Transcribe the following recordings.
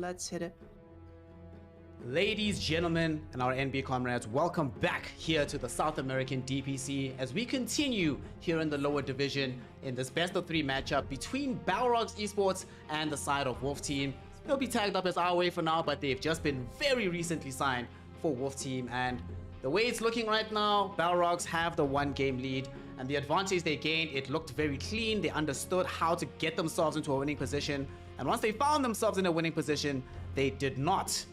let's hit it. Ladies, gentlemen, and our NBA comrades, welcome back here to the South American DPC as we continue here in the lower division in this best of 3 matchup between Balrogs Esports and the side of Wolf Team. They'll be tagged up as our way for now, but they've just been very recently signed for Wolf Team, and the way it's looking right now, Balrogs have the 1-game lead, and the advantage they gained, it looked very clean. They understood how to get themselves into a winning position, and once they found themselves in a winning position, they did not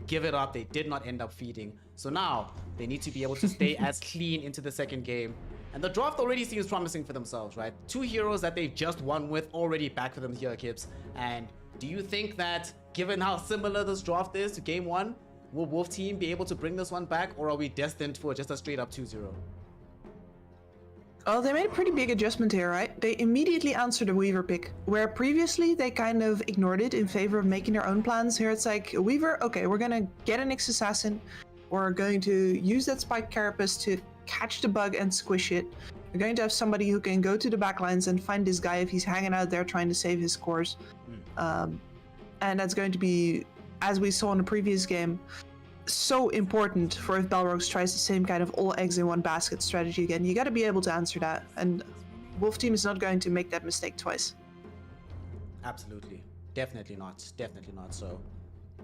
give it up. They did not end up feeding. So now they need to be able to stay as clean into the second game. And the draft already seems promising for themselves, right? 2 heroes that they've just won with already back for them here, Kips. And do you think that, given how similar this draft is to game 1, will Wolf Team be able to bring this one back, or are we destined for just a straight up 2-0? Oh, they made a pretty big adjustment here, right? They immediately answered the Weaver pick, where previously they kind of ignored it in favor of making their own plans. Here it's like, Weaver, okay, we're gonna get an Nyx Assassin, we're going to use that Spike Carapace to catch the bug and squish it. We're going to have somebody who can go to the backlines and find this guy if he's hanging out there trying to save his cores. And that's going to be, as we saw in the previous game, so important for if Balrogs tries the same kind of all eggs in one basket strategy again. You got to be able to answer that, and Wolf Team is not going to make that mistake twice. Absolutely. Definitely not. So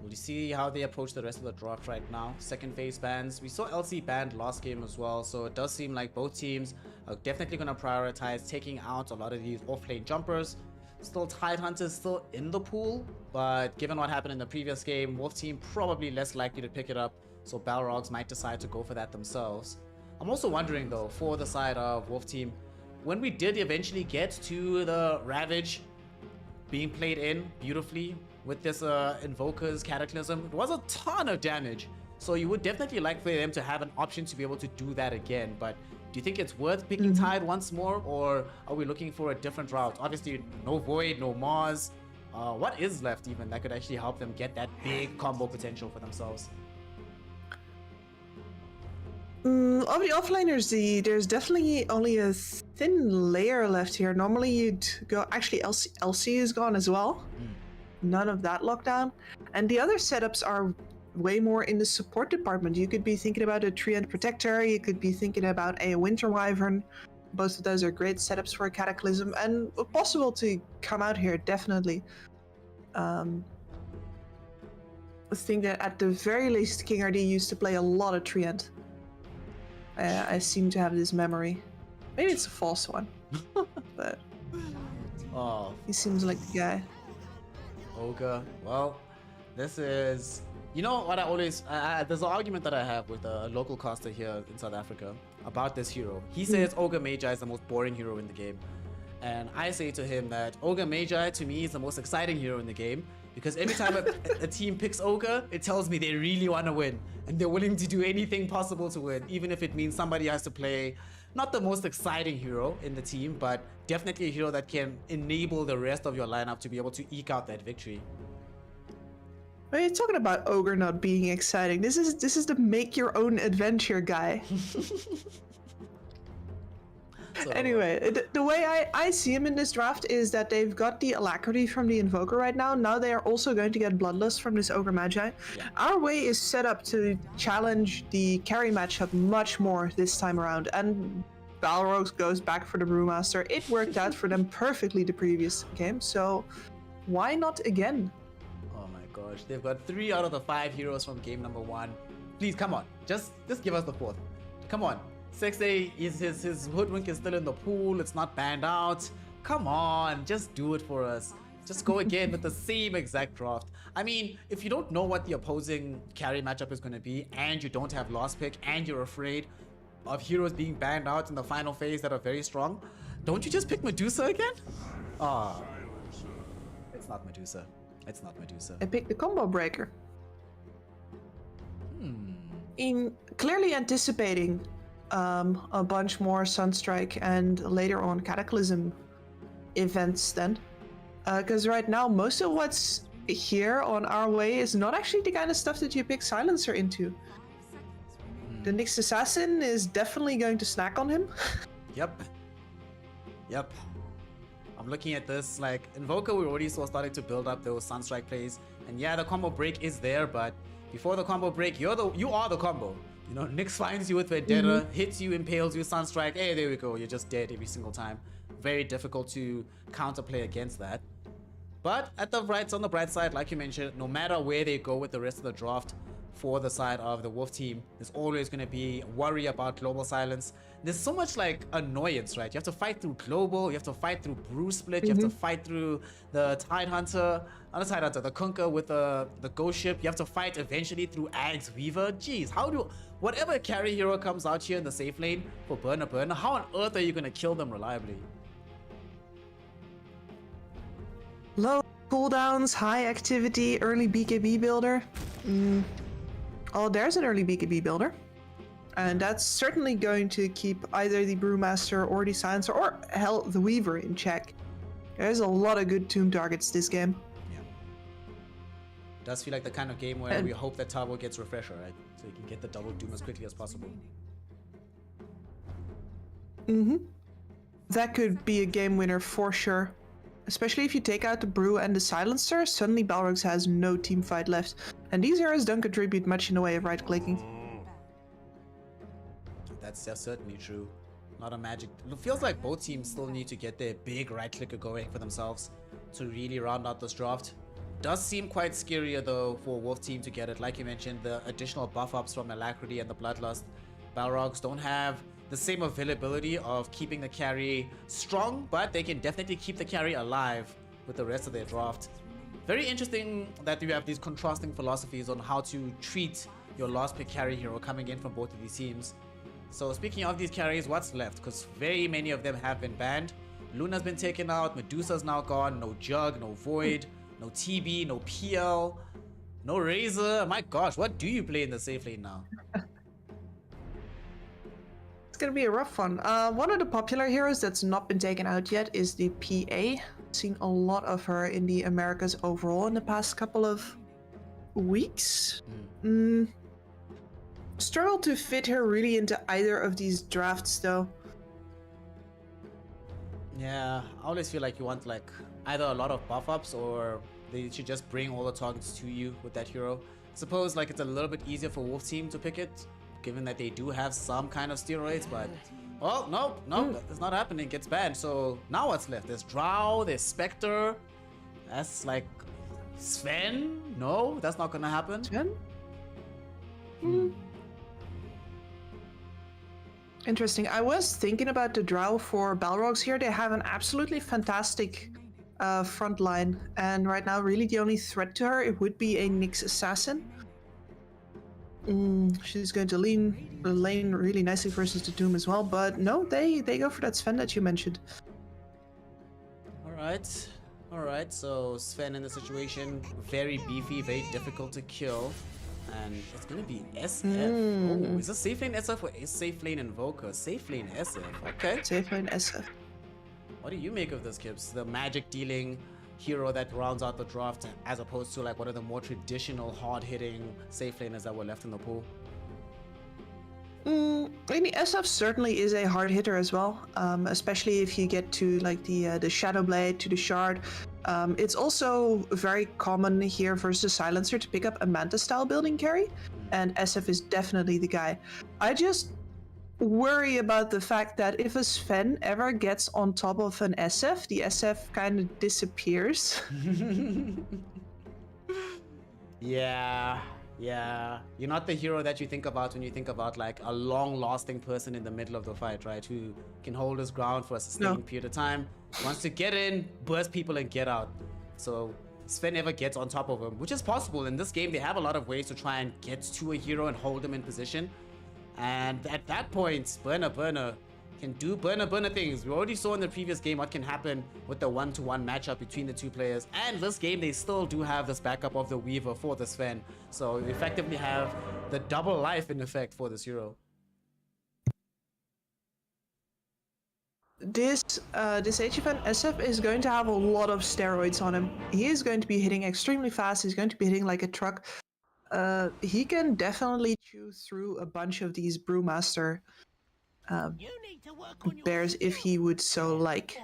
we'll see how they approach the rest of the draft right now. Second phase bans. We saw LC banned last game as well, so it does seem like both teams are definitely going to prioritize taking out a lot of these off-lane jumpers. Still Tidehunters still in the pool, but given what happened in the previous game, Wolf Team probably less likely to pick it up, so Balrogs might decide to go for that themselves. I'm also wondering though, for the side of Wolf Team, when we did eventually get to the Ravage being played in beautifully with this Invoker's Cataclysm, it was a ton of damage, so you would definitely like for them to have an option to be able to do that again. But do you think it's worth picking Tide once more, or are we looking for a different route? Obviously, no Void, no Mars. What is left even that could actually help them get that big combo potential for themselves? Of the offliners, there's definitely only a thin layer left here. Normally you'd go, actually LC is gone as well. None of that lockdown. And the other setups are way more in the support department. You could be thinking about a Treant Protector, you could be thinking about a Winter Wyvern. Both of those are great setups for a Cataclysm and possible to come out here, definitely. I think that at the very least King RD used to play a lot of Treant. I seem to have this memory. Maybe it's a false one, but he seems like the guy. Ogre, well, this is... You know what I always... there's an argument that I have with a local caster here in South Africa about this hero. He says Ogre Magi is the most boring hero in the game. And I say to him that Ogre Magi, to me, is the most exciting hero in the game. Because every time a team picks Ogre, it tells me they really want to win. And they're willing to do anything possible to win. Even if it means somebody has to play not the most exciting hero in the team, but definitely a hero that can enable the rest of your lineup to be able to eke out that victory. What are you talking about Ogre not being exciting? This is the make your own adventure guy. So, anyway, the way I see him in this draft is that they've got the Alacrity from the Invoker right now. Now they are also going to get Bloodlust from this Ogre Magi. Yeah. Our way is set up to challenge the carry matchup much more this time around. And Balrogs goes back for the Brewmaster. It worked out for them perfectly the previous game, so why not again? Oh my gosh, they've got 3 out of the 5 heroes from game number 1. Please, come on, just give us the 4th. Come on. Sexay, his Hoodwink is still in the pool, it's not banned out. Come on, just do it for us. Just go again with the same exact draft. I mean, if you don't know what the opposing carry matchup is going to be, and you don't have last pick, and you're afraid of heroes being banned out in the final phase that are very strong, don't you just pick Medusa again? Ah, it's not Medusa. It's not Medusa. I picked the Combo Breaker. In clearly anticipating a bunch more Sunstrike and later on Cataclysm events then. Because right now, most of what's here on our way is not actually the kind of stuff that you pick Silencer into. The Nyx Assassin is definitely going to snack on him. Yep. I'm looking at this, like, Invoker we already saw starting to build up those Sunstrike plays. And yeah, the combo break is there, but before the combo break, you are the combo. You know, Nyx finds you with Vendetta, hits you, impales you, Sunstrike, hey, there we go, you're just dead every single time. Very difficult to counterplay against that. But on the bright side, like you mentioned, no matter where they go with the rest of the draft for the side of the Wolf team, there's always going to be worry about global silence. There's so much like annoyance, right? You have to fight through global, you have to fight through brew split, you have to fight through the the Kunkka with the ghost ship. You have to fight eventually through Ags Weaver. Jeez, whatever carry hero comes out here in the safe lane for Burner, how on earth are you going to kill them reliably? Low cooldowns, high activity, early BKB builder. Oh, there's an early BKB builder. And that's certainly going to keep either the Brewmaster or the Silencer or hell, the Weaver in check. There's a lot of good tomb targets this game. Yeah. Does feel like the kind of game where we hope that Tabo gets Refresher, right? So you can get the double doom as quickly as possible. That could be a game winner for sure. Especially if you take out the Brew and the Silencer, suddenly Balrogs has no team fight left. And these heroes don't contribute much in the way of right-clicking. That's certainly true. Not a magic. It feels like both teams still need to get their big right-clicker going for themselves to really round out this draft. Does seem quite scarier though for Wolf team to get it. Like you mentioned, the additional buff-ups from Alacrity and the Bloodlust. Balrogs don't have the same availability of keeping the carry strong, but they can definitely keep the carry alive with the rest of their draft. Very interesting that you have these contrasting philosophies on how to treat your last pick carry hero coming in from both of these teams. So speaking of these carries, what's left? Because very many of them have been banned. Luna's been taken out, Medusa's now gone, no Jug, no Void, no TB, no PL, no Razor. My gosh, what do you play in the safe lane now? It's gonna be a rough one. One of the popular heroes that's not been taken out yet is the PA. Seen a lot of her in the Americas overall in the past couple of weeks. Struggle to fit her really into either of these drafts though. Yeah, I always feel like you want like either a lot of buff ups or they should just bring all the targets to you with that hero. Suppose like it's a little bit easier for Wolf team to pick it, given that they do have some kind of steroids, but well, no, that's not happening. It gets banned. So now what's left? There's Drow, there's Spectre. That's like Sven. No, that's not gonna happen. Sven? Interesting. I was thinking about the Drow for Balrogs here. They have an absolutely fantastic front line, and right now really the only threat to her it would be a Nyx assassin. She's going to lane really nicely versus the Doom as well, but no, they go for that Sven that you mentioned. Alright, so Sven in the situation, very beefy, very difficult to kill. And it's gonna be SF. Oh, is this safe lane SF or is safe lane Invoker? Safe lane SF, okay. Safe lane SF. What do you make of this, Kips? The magic dealing hero that rounds out the draft as opposed to like one of the more traditional hard-hitting safe laners that were left in the pool? I mean, the SF certainly is a hard hitter as well, especially if you get to like the Shadow Blade, to the Shard. It's also very common here versus Silencer to pick up a Manta style building carry, and SF is definitely the guy. I just worry about the fact that if a Sven ever gets on top of an SF, the SF kind of disappears. Yeah, you're not the hero that you think about when you think about like a long-lasting person in the middle of the fight, right? Who can hold his ground for a sustained period of time, wants to get in, burst people, and get out. So Sven never gets on top of him, which is possible. In this game, they have a lot of ways to try and get to a hero and hold him in position. And at that point, Burner can do Burner things. We already saw in the previous game what can happen with the one-to-one matchup between the two players. And this game, they still do have this backup of the Weaver for the Sven. So we effectively have the double life in effect for this hero. This HFN SF is going to have a lot of steroids on him. He is going to be hitting extremely fast. He's going to be hitting like a truck. He can definitely chew through a bunch of these Brewmaster bears if he would so like.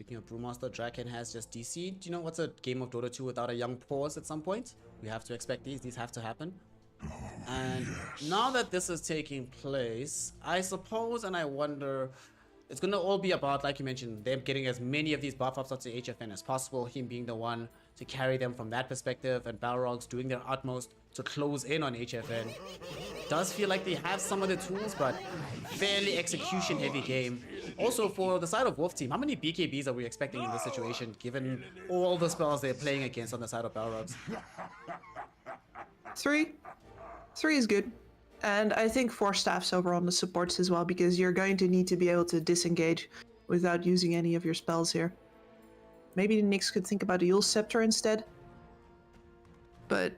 Speaking of Brewmaster, Draken has just DC'd. You know, what's a game of Dota 2 without a young pause at some point? We have to expect these. These have to happen. And now that this is taking place, I suppose and I wonder, it's going to all be about, like you mentioned, them getting as many of these buff ups onto HFN as possible, him being the one to carry them from that perspective, and Balrogs doing their utmost to close in on HFN. Does feel like they have some of the tools, but fairly execution heavy game. Also, for the side of Wolf Team, how many BKBs are we expecting in this situation, given all the spells they're playing against on the side of Balrogs? 3. 3 is good. And I think 4 staffs over on the supports as well, because you're going to need to be able to disengage without using any of your spells here. Maybe the Nyx could think about a Yule Scepter instead. But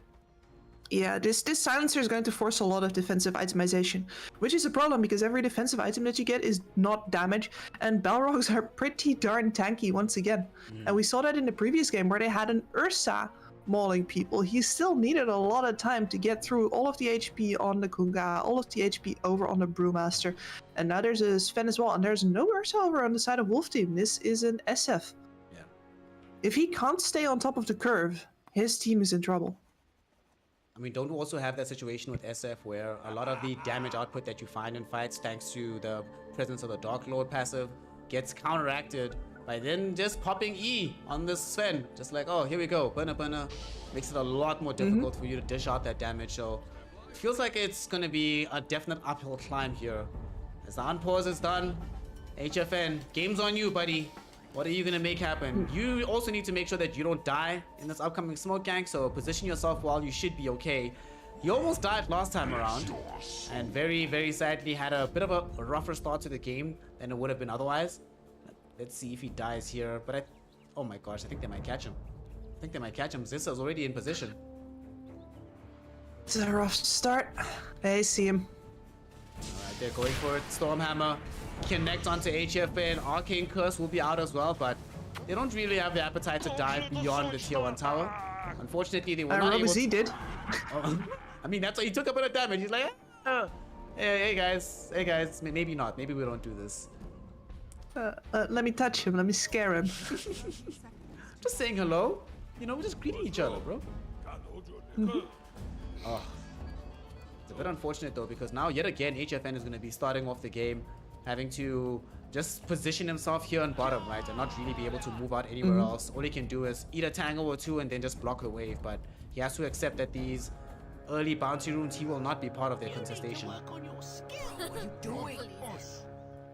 yeah, this silencer is going to force a lot of defensive itemization, which is a problem because every defensive item that you get is not damage, and Balrogs are pretty darn tanky once again. And we saw that in the previous game where they had an Ursa mauling people. He still needed a lot of time to get through all of the HP on the Kunga, all of the HP over on the Brewmaster, and now there's a Sven as well, and there's no Ursa over on the side of Wolf Team. This is an SF. Yeah. If he can't stay on top of the curve, his team is in trouble. I mean, don't we also have that situation with SF where a lot of the damage output that you find in fights, thanks to the presence of the Dark Lord passive, gets counteracted by then just popping E on this Sven. Just like, oh, here we go, burner. Makes it a lot more difficult for you to dish out that damage. So it feels like it's going to be a definite uphill climb here. As the unpause is done, HFN, game's on you, buddy. What are you going to make happen? You also need to make sure that you don't die in this upcoming smoke gank, so position yourself well. You should be okay. He almost died last time around, and very, very sadly had a bit of a rougher start to the game than it would have been otherwise. Let's see if he dies here, but oh my gosh, I think they might catch him. Zissa's already in position. It's a rough start. They see him. Alright, they're going for it. Stormhammer. Connect onto HFN. Arcane Curse will be out as well, but they don't really have the appetite to dive beyond the tier 1 tower. Unfortunately, they were not able to... did. Oh, I mean, that's why he took a bit of damage. He's like, hey guys, maybe not. Maybe we don't do this. Let me touch him. Let me scare him. Just saying hello. You know, we're just greeting each other, bro. Oh. It's a bit unfortunate, though, because now, yet again, HFN is going to be starting off the game, having to just position himself here on bottom, right? And not really be able to move out anywhere else. All he can do is eat a tangle or two and then just block the wave. But he has to accept that these early bounty runes, he will not be part of their contestation. What are you doing?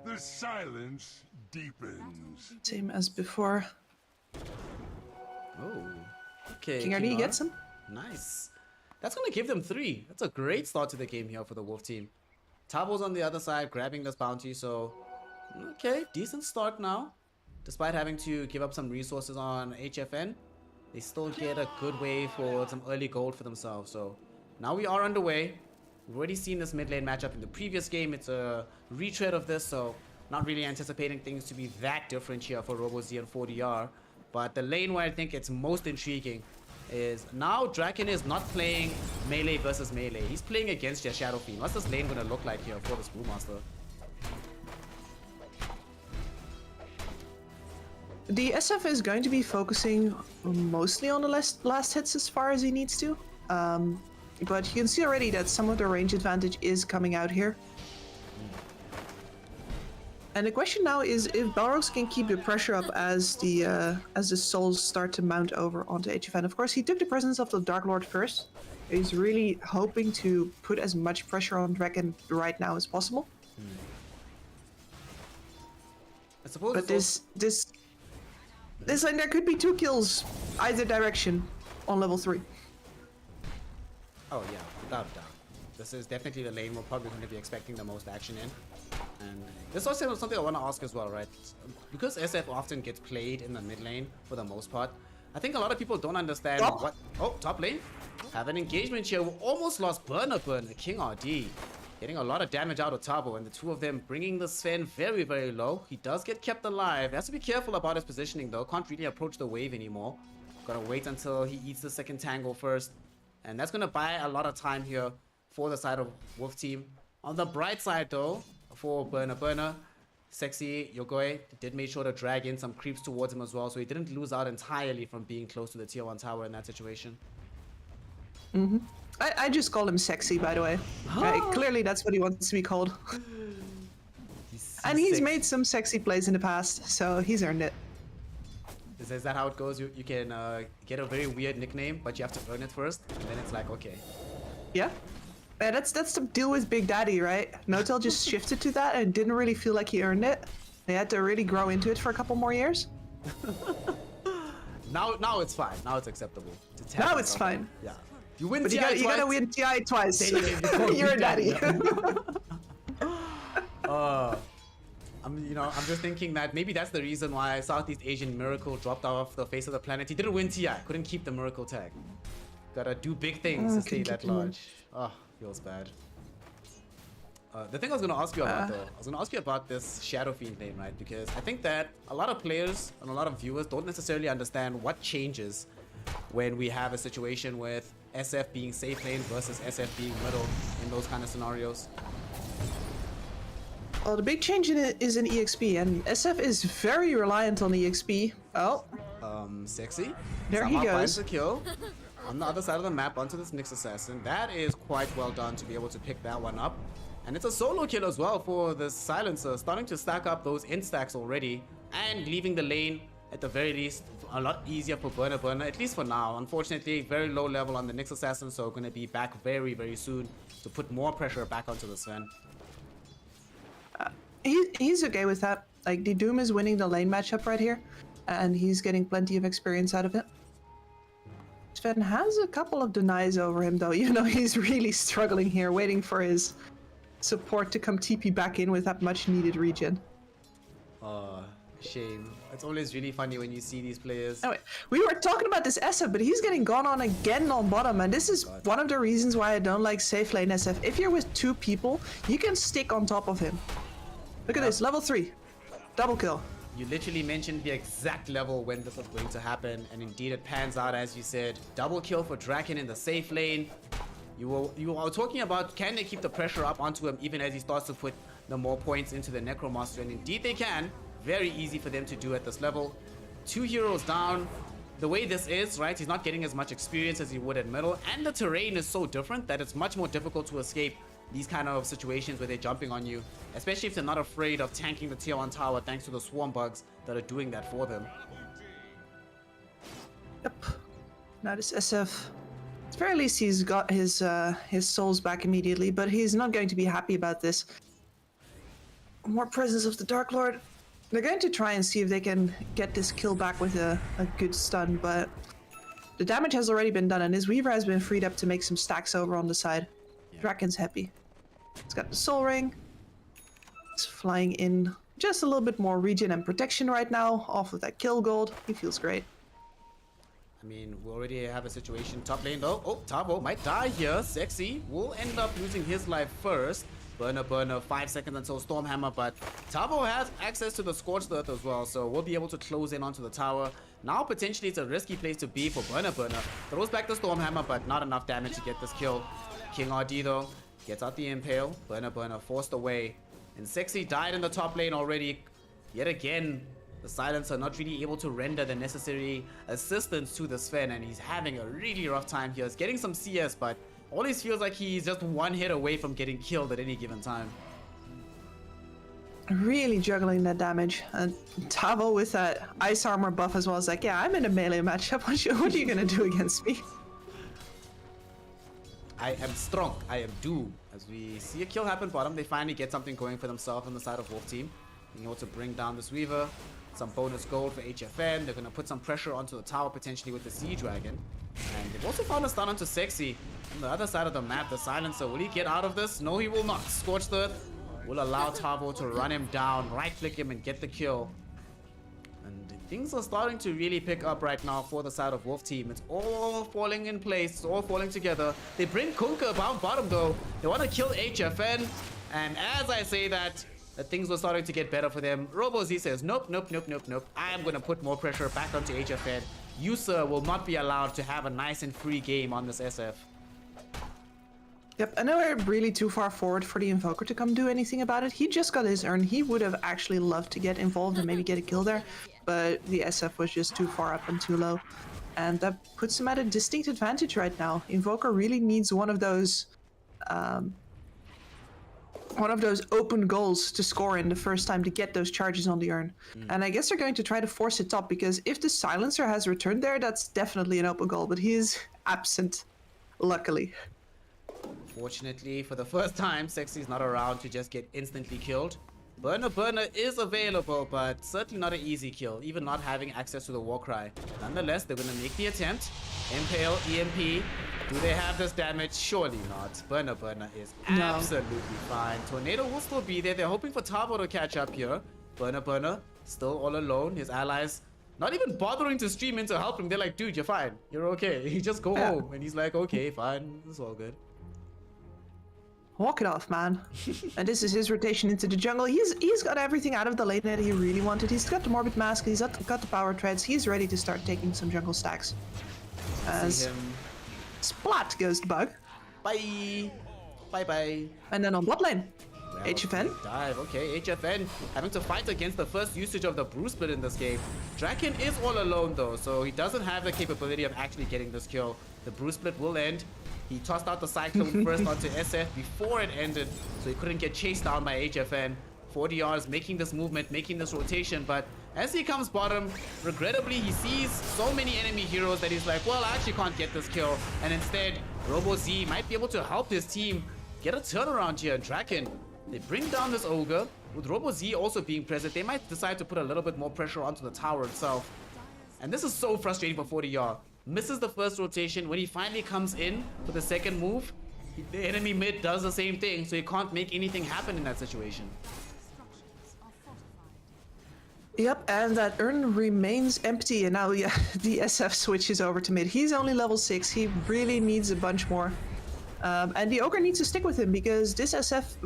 The silence deepens. Same as before. Oh. Okay. King RD gets him. Nice. That's going to give them 3. That's a great start to the game here for the Wolf team. Tabo's on the other side, grabbing this bounty, so... Okay, decent start now. Despite having to give up some resources on HFN, they still get a good wave for some early gold for themselves. So, now we are underway. We've already seen this mid lane matchup in the previous game. It's a retread of this, so not really anticipating things to be that different here for RoboZ and 4DR. But the lane where I think it's most intriguing is now Draken is not playing melee versus melee. He's playing against your Shadow Fiend. What's this lane going to look like here for this Brewmaster? The SF is going to be focusing mostly on the last hits as far as he needs to. But you can see already that some of the range advantage is coming out here. And the question now is if Balrogs can keep the pressure up as the souls start to mount over onto HFN. Of course, he took the presence of the Dark Lord first. He's really hoping to put as much pressure on Draken right now as possible. I suppose. But this lane, there could be 2 kills either direction on level 3. Oh yeah, without a doubt. This is definitely the lane we're probably going to be expecting the most action in. And this is also something I want to ask as well, right? Because SF often gets played in the mid lane for the most part, I think a lot of people don't understand what... Oh, top lane. Have an engagement here. We almost lost Burner, King RD. Getting a lot of damage out of Tabo, and the two of them bringing the Sven very, very low. He does get kept alive. Has to be careful about his positioning, though. Can't really approach the wave anymore. Gotta wait until he eats the second tangle first. And that's gonna buy a lot of time here for the side of Wolf team. On the bright side, though, for Burner, Sexy Yogoi did make sure to drag in some creeps towards him as well, so he didn't lose out entirely from being close to the tier 1 tower in that situation. I just call him sexy, by the way. Clearly that's what he wants to be called. And he's made some sexy plays in the past, so he's earned it. Is that how it goes? You can get a very weird nickname, but you have to earn it first, and then it's like, okay. Yeah. Yeah, that's the deal with Big Daddy, right? Notel just shifted to that and didn't really feel like he earned it. They had to really grow into it for a couple more years. Now it's fine. Now it's acceptable. Now it's fine. Yeah. You win But TI you gotta win TI twice. Then you can become You're a Big daddy. I'm just thinking that maybe that's the reason why Southeast Asian Miracle dropped off the face of the planet. He didn't win TI, couldn't keep the Miracle tag. Gotta do big things to stay that large. Oh, feels bad. The thing I was gonna ask you about though, I was gonna ask you about this Shadow Fiend name, right? Because I think that a lot of players and a lot of viewers don't necessarily understand what changes when we have a situation with SF being safe lane versus SF being middle in those kind of scenarios. Well, the big change in it is in EXP, and SF is very reliant on EXP. Oh. Sexy. There he Somehow goes. finds the kill on the other side of the map onto this Nyx Assassin. That is quite well done to be able to pick that one up. And it's a solo kill as well for the Silencer, starting to stack up those instacks already and leaving the lane at the very least a lot easier for Burner, at least for now. Unfortunately, very low level on the Nyx Assassin, so going to be back very, very soon to put more pressure back onto the Sven. He's okay with that. Like, the Doom is winning the lane matchup right here, and he's getting plenty of experience out of it. Sven has a couple of denies over him, though. You know, he's really struggling here, waiting for his support to come TP back in with that much-needed regen. Shame. It's always really funny when you see these players. Anyway, we were talking about this SF, but he's getting gone on again on bottom, and this is one of the reasons why I don't like safe lane SF. If you're with two people, you can stick on top of him. Look at this, level 3. Double kill. You literally mentioned the exact level when this was going to happen, and indeed it pans out as you said. Double kill for Draken in the safe lane. You were talking about, can they keep the pressure up onto him even as he starts to put the more points into the Necromaster, and indeed they can. Very easy for them to do at this level. 2 heroes down. The way this is, right, he's not getting as much experience as he would at middle, and the terrain is so different that it's much more difficult to escape these kind of situations where they're jumping on you, especially if they're not afraid of tanking the tier 1 tower thanks to the swarm bugs that are doing that for them. Yep. Now this SF, at the very least he's got his souls back immediately, but he's not going to be happy about this. More presence of the Dark Lord. They're going to try and see if they can get this kill back with a good stun, but the damage has already been done, and his Weaver has been freed up to make some stacks over on the side. Yeah. Draken's happy. He's got the Soul Ring. He's flying in just a little bit more regen and protection right now, off of that kill gold. He feels great. I mean, we already have a situation top lane though. Oh, Tavo might die here. Sexy will end up losing his life first. Burner, 5 seconds until Stormhammer, but Tavo has access to the Scorched Earth as well, so we'll be able to close in onto the tower. Now, potentially, it's a risky place to be for Burner. Throws back the Stormhammer, but not enough damage to get this kill. King RD, though, gets out the Impale. Burner forced away. And Sexy died in the top lane already. Yet again, the Silencer not really able to render the necessary assistance to the Sven, and he's having a really rough time here. He's getting some CS, but always feels like he's just one hit away from getting killed at any given time. Really juggling that damage. And Tavo with that ice armor buff as well is like, yeah, I'm in a melee matchup. What are you gonna do against me? I am strong. I am doom. As we see a kill happen bottom, they finally get something going for themselves on the side of Wolf Team. Being able to bring down this Weaver. Some bonus gold for HFN. They're going to put some pressure onto the tower potentially with the Sea Dragon. And they've also found a stun onto Sexy. On the other side of the map, the Silencer. Will he get out of this? No, he will not. Scorched Earth will allow Tavo to run him down, right-click him, and get the kill. And things are starting to really pick up right now for the side of Wolf Team. It's all falling in place. It's all falling together. They bring Kunkka down bottom, though. They want to kill HFN. And as I say that, things were starting to get better for them. RoboZ says, nope. I am going to put more pressure back onto HFN. You, sir, will not be allowed to have a nice and free game on this SF. Yep, I know we're really too far forward for the Invoker to come do anything about it. He just got his urn. He would have actually loved to get involved and maybe get a kill there, but the SF was just too far up and too low. And that puts him at a distinct advantage right now. Invoker really needs one of those open goals to score in the first time to get those charges on the urn. And I guess they're going to try to force it top, because if the silencer has returned there, that's definitely an open goal, but he's absent, luckily. Fortunately, for the first time, Sexy's not around to just get instantly killed. Burner is available, but certainly not an easy kill, even not having access to the Warcry. Nonetheless, they're going to make the attempt. Impale, EMP. Do they have this damage? Surely not. Burner is absolutely fine. Tornado will still be there. They're hoping for Tavo to catch up here. Burner, still all alone. His allies not even bothering to stream in to help him. They're like, dude, you're fine. You're okay. You just go home. And he's like, okay, fine. It's all good. Walk it off, man. And this is his rotation into the jungle. He's got everything out of the lane that he really wanted. He's got the Morbid Mask, he's got the Power Treads. He's ready to start taking some jungle stacks. As Splat goes the bug. Bye. Bye. And then on bot lane, Well, HFN. Dive, okay, HFN having to fight against the first usage of the Brew Split in this game. Draken is all alone though, so he doesn't have the capability of actually getting this kill. The Brew Split will end. He tossed out the Cyclone first onto SF before it ended, so he couldn't get chased down by HFN. 4DR is making this movement, making this rotation, but as he comes bottom, regrettably, he sees so many enemy heroes that he's like, well, I actually can't get this kill. And instead, Robo-Z might be able to help his team get a turnaround here. Draken, they bring down this Ogre. With Robo-Z also being present, they might decide to put a little bit more pressure onto the tower itself. And this is so frustrating for 40R. Misses the first rotation. When he finally comes in for the second move, the enemy mid does the same thing, so he can't make anything happen in that situation. Yep, and that urn remains empty, and now the SF switches over to mid. He's only level 6, he really needs a bunch more. And the Ogre needs to stick with him, because this SF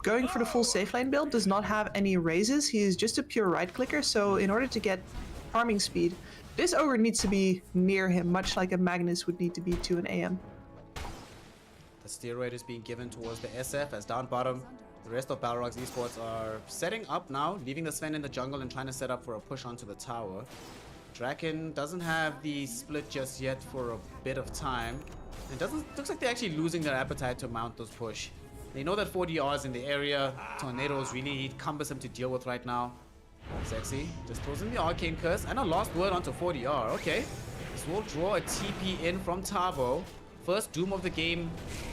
going for the full safe lane build does not have any raises. He is just a pure right clicker, so in order to get farming speed, this Ogre needs to be near him, much like a Magnus would need to be to an AM. The steroid is being given towards the SF as down bottom. The rest of Balrogs Esports are setting up now, leaving the Sven in the jungle and trying to set up for a push onto the tower. Draken doesn't have the split just yet for a bit of time. It looks like they're actually losing their appetite to mount this push. They know that 40R is in the area. Tornado is really cumbersome to deal with right now. Sexy just throws in the Arcane Curse and a last word onto 40R. Okay, this will draw a TP in from Tavo. First Doom of the game,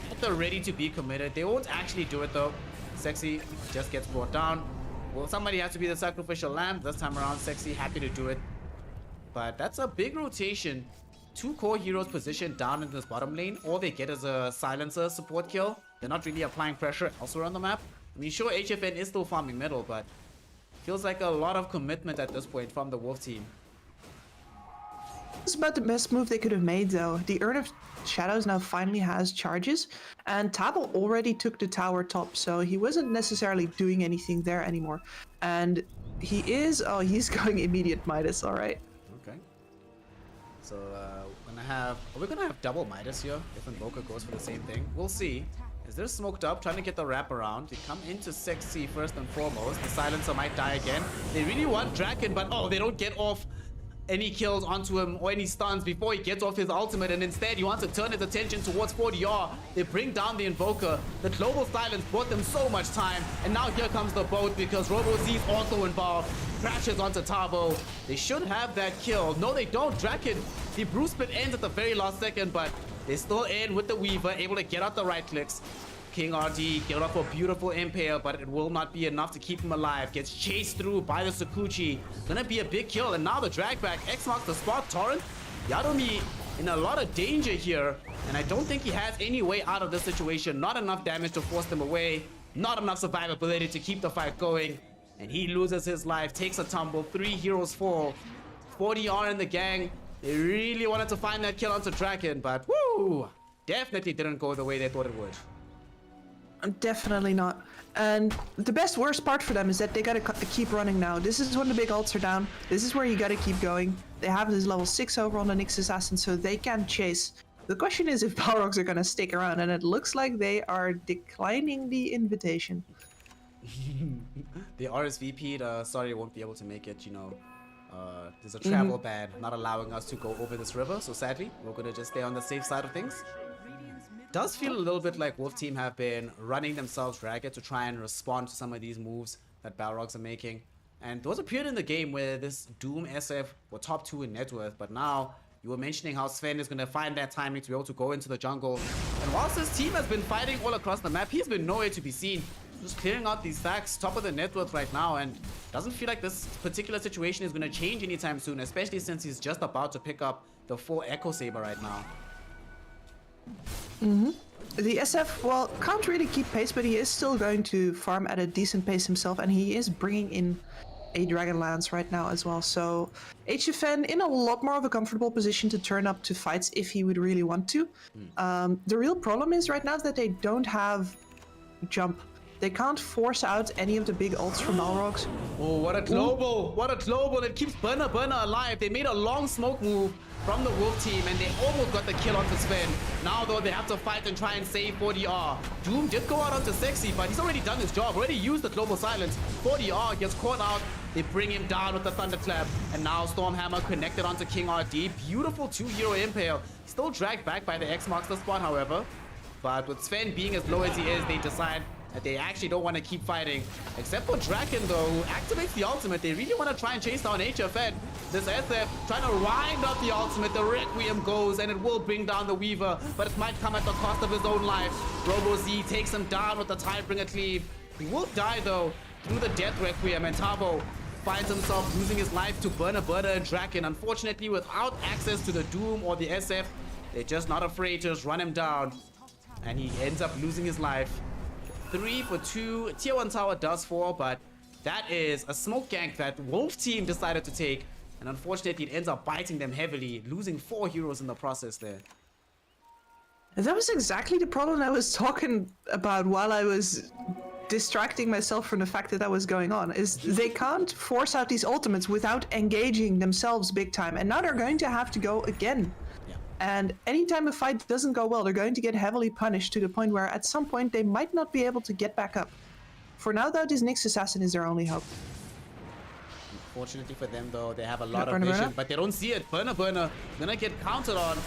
but they're ready to be committed. They won't actually do it though. Sexy just gets brought down. Well, somebody has to be the sacrificial lamb. This time around, Sexy happy to do it. But that's a big rotation. 2 core heroes positioned down in this bottom lane. All they get is a silencer support kill. They're not really applying pressure elsewhere on the map. I mean, sure, HFN is still farming middle, but feels like a lot of commitment at this point from the Wolf team. It's about the best move they could have made, though. The Urn of Shadows now finally has charges, and Tabo already took the tower top, so he wasn't necessarily doing anything there anymore. And he is... oh, he's going immediate Midas, alright. Okay. So, we're gonna have double Midas here if Invoker goes for the same thing. We'll see. As they're smoked up, trying to get the wrap around. They come into Sexy first and foremost. The silencer might die again. They really want Draken, but oh, they don't get off any kills onto him or any stuns before he gets off his ultimate, and instead he wants to turn his attention towards 40R. They bring down the Invoker. The global silence brought them so much time, and now here comes the boat because Robo-Z is also involved. Crashes onto Tavo. They should have that kill. No, they don't. Draken, the Brew Split ends at the very last second, but they're still in with the Weaver, able to get out the right clicks. King RD get off a beautiful impale, but it will not be enough to keep him alive. Gets chased through by the Sakuchi. Gonna be a big kill, and now the drag back. X marks the spot. Torrent, Yadomi in a lot of danger here, and I don't think he has any way out of this situation. Not enough damage to force them away. Not enough survivability to keep the fight going. And he loses his life, takes a tumble. 3 heroes fall. 40R in the gang. They really wanted to find that kill onto Draken, but woo! Definitely didn't go the way they thought it would. Definitely not. And the worst part for them is that they gotta keep running now. This is when the big ults are down. This is where you gotta keep going. They have this level 6 over on the Nyx Assassin, so they can chase. The question is if Balrogs are going to stick around, and it looks like they are declining the invitation. They RSVP'd, sorry, won't be able to make it, you know. There's a travel ban not allowing us to go over this river, so sadly, we're gonna just stay on the safe side of things. Does feel a little bit like Wolf Team have been running themselves ragged to try and respond to some of these moves that Balrogs are making. And there was a period in the game where this Doom SF were top 2 in net worth, but now you were mentioning how Sven is going to find that timing to be able to go into the jungle. And whilst his team has been fighting all across the map, he's been nowhere to be seen. Just clearing out these stacks, top of the net worth right now, and doesn't feel like this particular situation is going to change anytime soon, especially since he's just about to pick up the full Echo Saber right now. The SF, well, can't really keep pace, but he is still going to farm at a decent pace himself, and he is bringing in a Dragonlance right now as well. So HFN in a lot more of a comfortable position to turn up to fights if he would really want to. The real problem is right now is that they don't have jump. They can't force out any of the big ults from Balrogs. Oh, what a global! What a global! It keeps Burner alive. They made a long smoke move from the Wolf Team, and they almost got the kill onto Sven. Now, though, they have to fight and try and save 40R. Doom did go out onto Sexy, but he's already done his job. Already used the global silence. 40R gets caught out. They bring him down with the Thunderclap, and now Stormhammer connected onto King RD. Beautiful 2-hero impale. Still dragged back by the X marks the spot, however. But with Sven being as low as he is, they decide that they actually don't want to keep fighting. Except for Draken, though, who activates the ultimate. They really want to try and chase down HFN. This SF trying to wind up the ultimate. The Requiem goes, and it will bring down the Weaver, but it might come at the cost of his own life. Robo Z takes him down with the Tidebringer Cleave. He will die, though, through the Death Requiem, and Tavo finds himself losing his life to Burner and Draken. Unfortunately, without access to the Doom or the SF, they're just not afraid to just run him down, and he ends up losing his life. 3 for 2. Tier 1 tower does fall, but that is a smoke gank that Wolf Team decided to take. And unfortunately, it ends up biting them heavily, losing 4 heroes in the process there. And that was exactly the problem I was talking about while I was distracting myself from the fact that was going on, is they can't force out these ultimates without engaging themselves big time. And now they're going to have to go again. And anytime a fight doesn't go well, they're going to get heavily punished to the point where at some point they might not be able to get back up. For now, though, this Nyx Assassin is their only hope. Unfortunately for them, though, they have a lot of vision, but they don't see it. Burner gonna get counted on.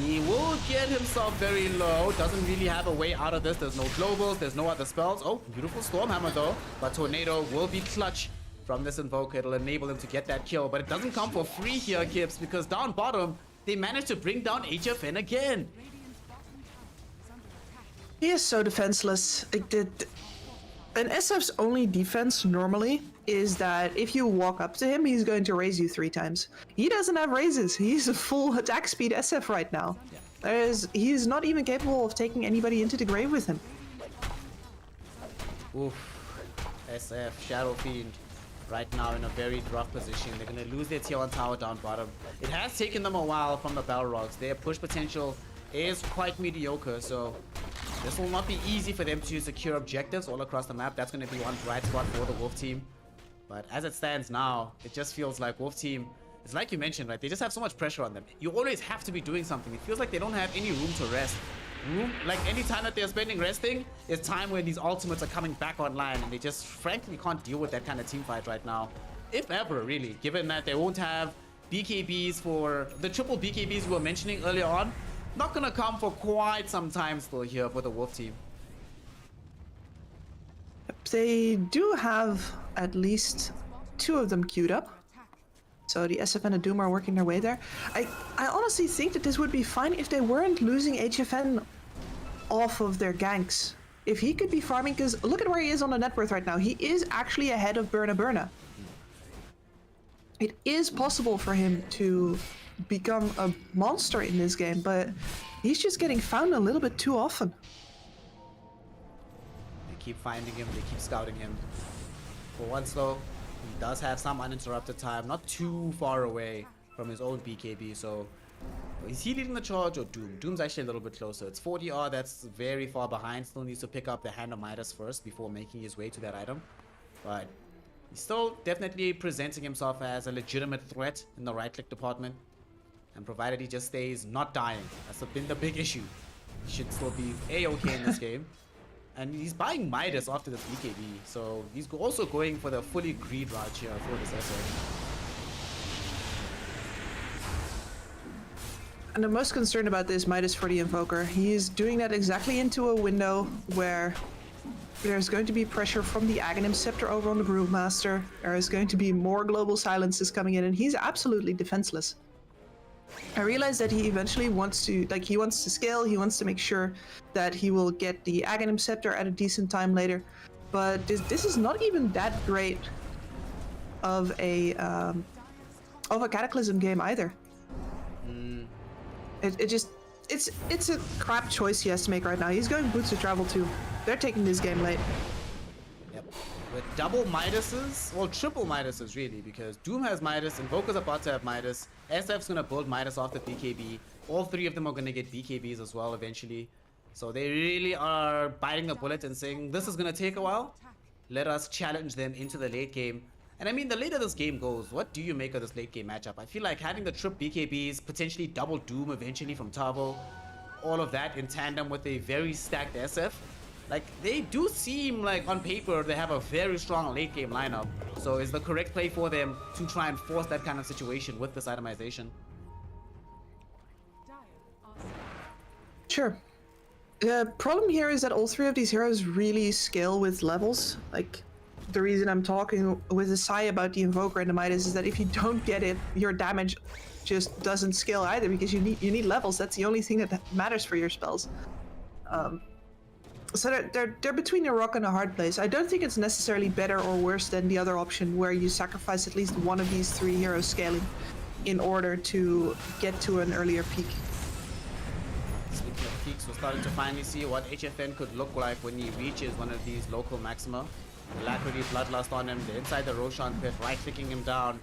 He will get himself very low. Doesn't really have a way out of this. There's no globals, there's no other spells. Oh, beautiful Stormhammer, though. But Tornado will be clutch from this Invoker. It'll enable him to get that kill, but it doesn't come for free here, Kips, because down bottom, they managed to bring down HFN again. He is so defenseless. An SF's only defense normally is that if you walk up to him, he's going to raise you 3 times. He doesn't have raises. He's a full attack speed SF right now. He's not even capable of taking anybody into the grave with him. Oof. SF, Shadow Fiend, right now in a very rough position. They're going to lose their tier 1 tower down bottom. It has taken them a while from the Balrogs. Their push potential is quite mediocre, so this will not be easy for them to secure objectives all across the map. That's going to be one bright spot for the Wolf Team. But as it stands now, it just feels like Wolf Team, it's like you mentioned, right? They just have so much pressure on them. You always have to be doing something. It feels like they don't have any room to rest. Like any time that they're spending resting is time when these ultimates are coming back online, and they just frankly can't deal with that kind of team fight right now. If ever, really, given that they won't have BKBs for the triple BKBs we were mentioning earlier on. Not gonna come for quite some time still here for the Wolf Team. They do have at least 2 of them queued up. So the SF and the Doom are working their way there. I honestly think that this would be fine if they weren't losing HFN off of their ganks. If he could be farming, because look at where he is on the net worth right now. He is actually ahead of Burna. It is possible for him to become a monster in this game, but he's just getting found a little bit too often. They keep finding him, they keep scouting him. For once though, he does have some uninterrupted time, not too far away from his own BKB, so is he leading the charge or Doom? Doom's actually a little bit closer. It's 40R that's very far behind, still needs to pick up the Hand of Midas first before making his way to that item. But he's still definitely presenting himself as a legitimate threat in the right-click department. And provided he just stays not dying, that's been the big issue. He should still be A-okay in this game. And he's buying Midas after the BKB, so he's also going for the fully greed route here for this SF. And I'm most concerned about this Midas for the Invoker. He's doing that exactly into a window where there's going to be pressure from the Aghanim Scepter over on the Brewmaster. There is going to be more global silences coming in, and he's absolutely defenseless. I realize that he eventually wants to, he wants to scale, he wants to make sure that he will get the Aghanim Scepter at a decent time later, but this is not even that great of a Cataclysm game either. It's a crap choice he has to make right now. He's going Boots of Travel too. They're taking this game late. Yep. With double Midases, well, triple Midases really, because Doom has Midas, Invoker's about to have Midas, SF's gonna build Midas off the BKB. All three of them are gonna get BKBs as well eventually. So they really are biting the bullet and saying, this is gonna take a while. Let us challenge them into the late game. And I mean, the later this game goes, what do you make of this late game matchup? I feel like having the trip BKBs, potentially double Doom eventually from Tavo, all of that in tandem with a very stacked SF. Like, they do seem like on paper they have a very strong late game lineup. So is the correct play for them to try and force that kind of situation with this itemization? Sure. The problem here is that all three of these heroes really scale with levels. Like, the reason I'm talking with Asai about the Invoker and the Midas is that if you don't get it, your damage just doesn't scale either, because you need levels. That's the only thing that matters for your spells. So they're between a rock and a hard place. I don't think it's necessarily better or worse than the other option, where you sacrifice at least one of these three heroes scaling in order to get to an earlier peak. Speaking of peaks, we're starting to finally see what HFN could look like when he reaches one of these local maxima. Alacrity, Bloodlust on him, they're inside the Roshan pit, right-clicking him down.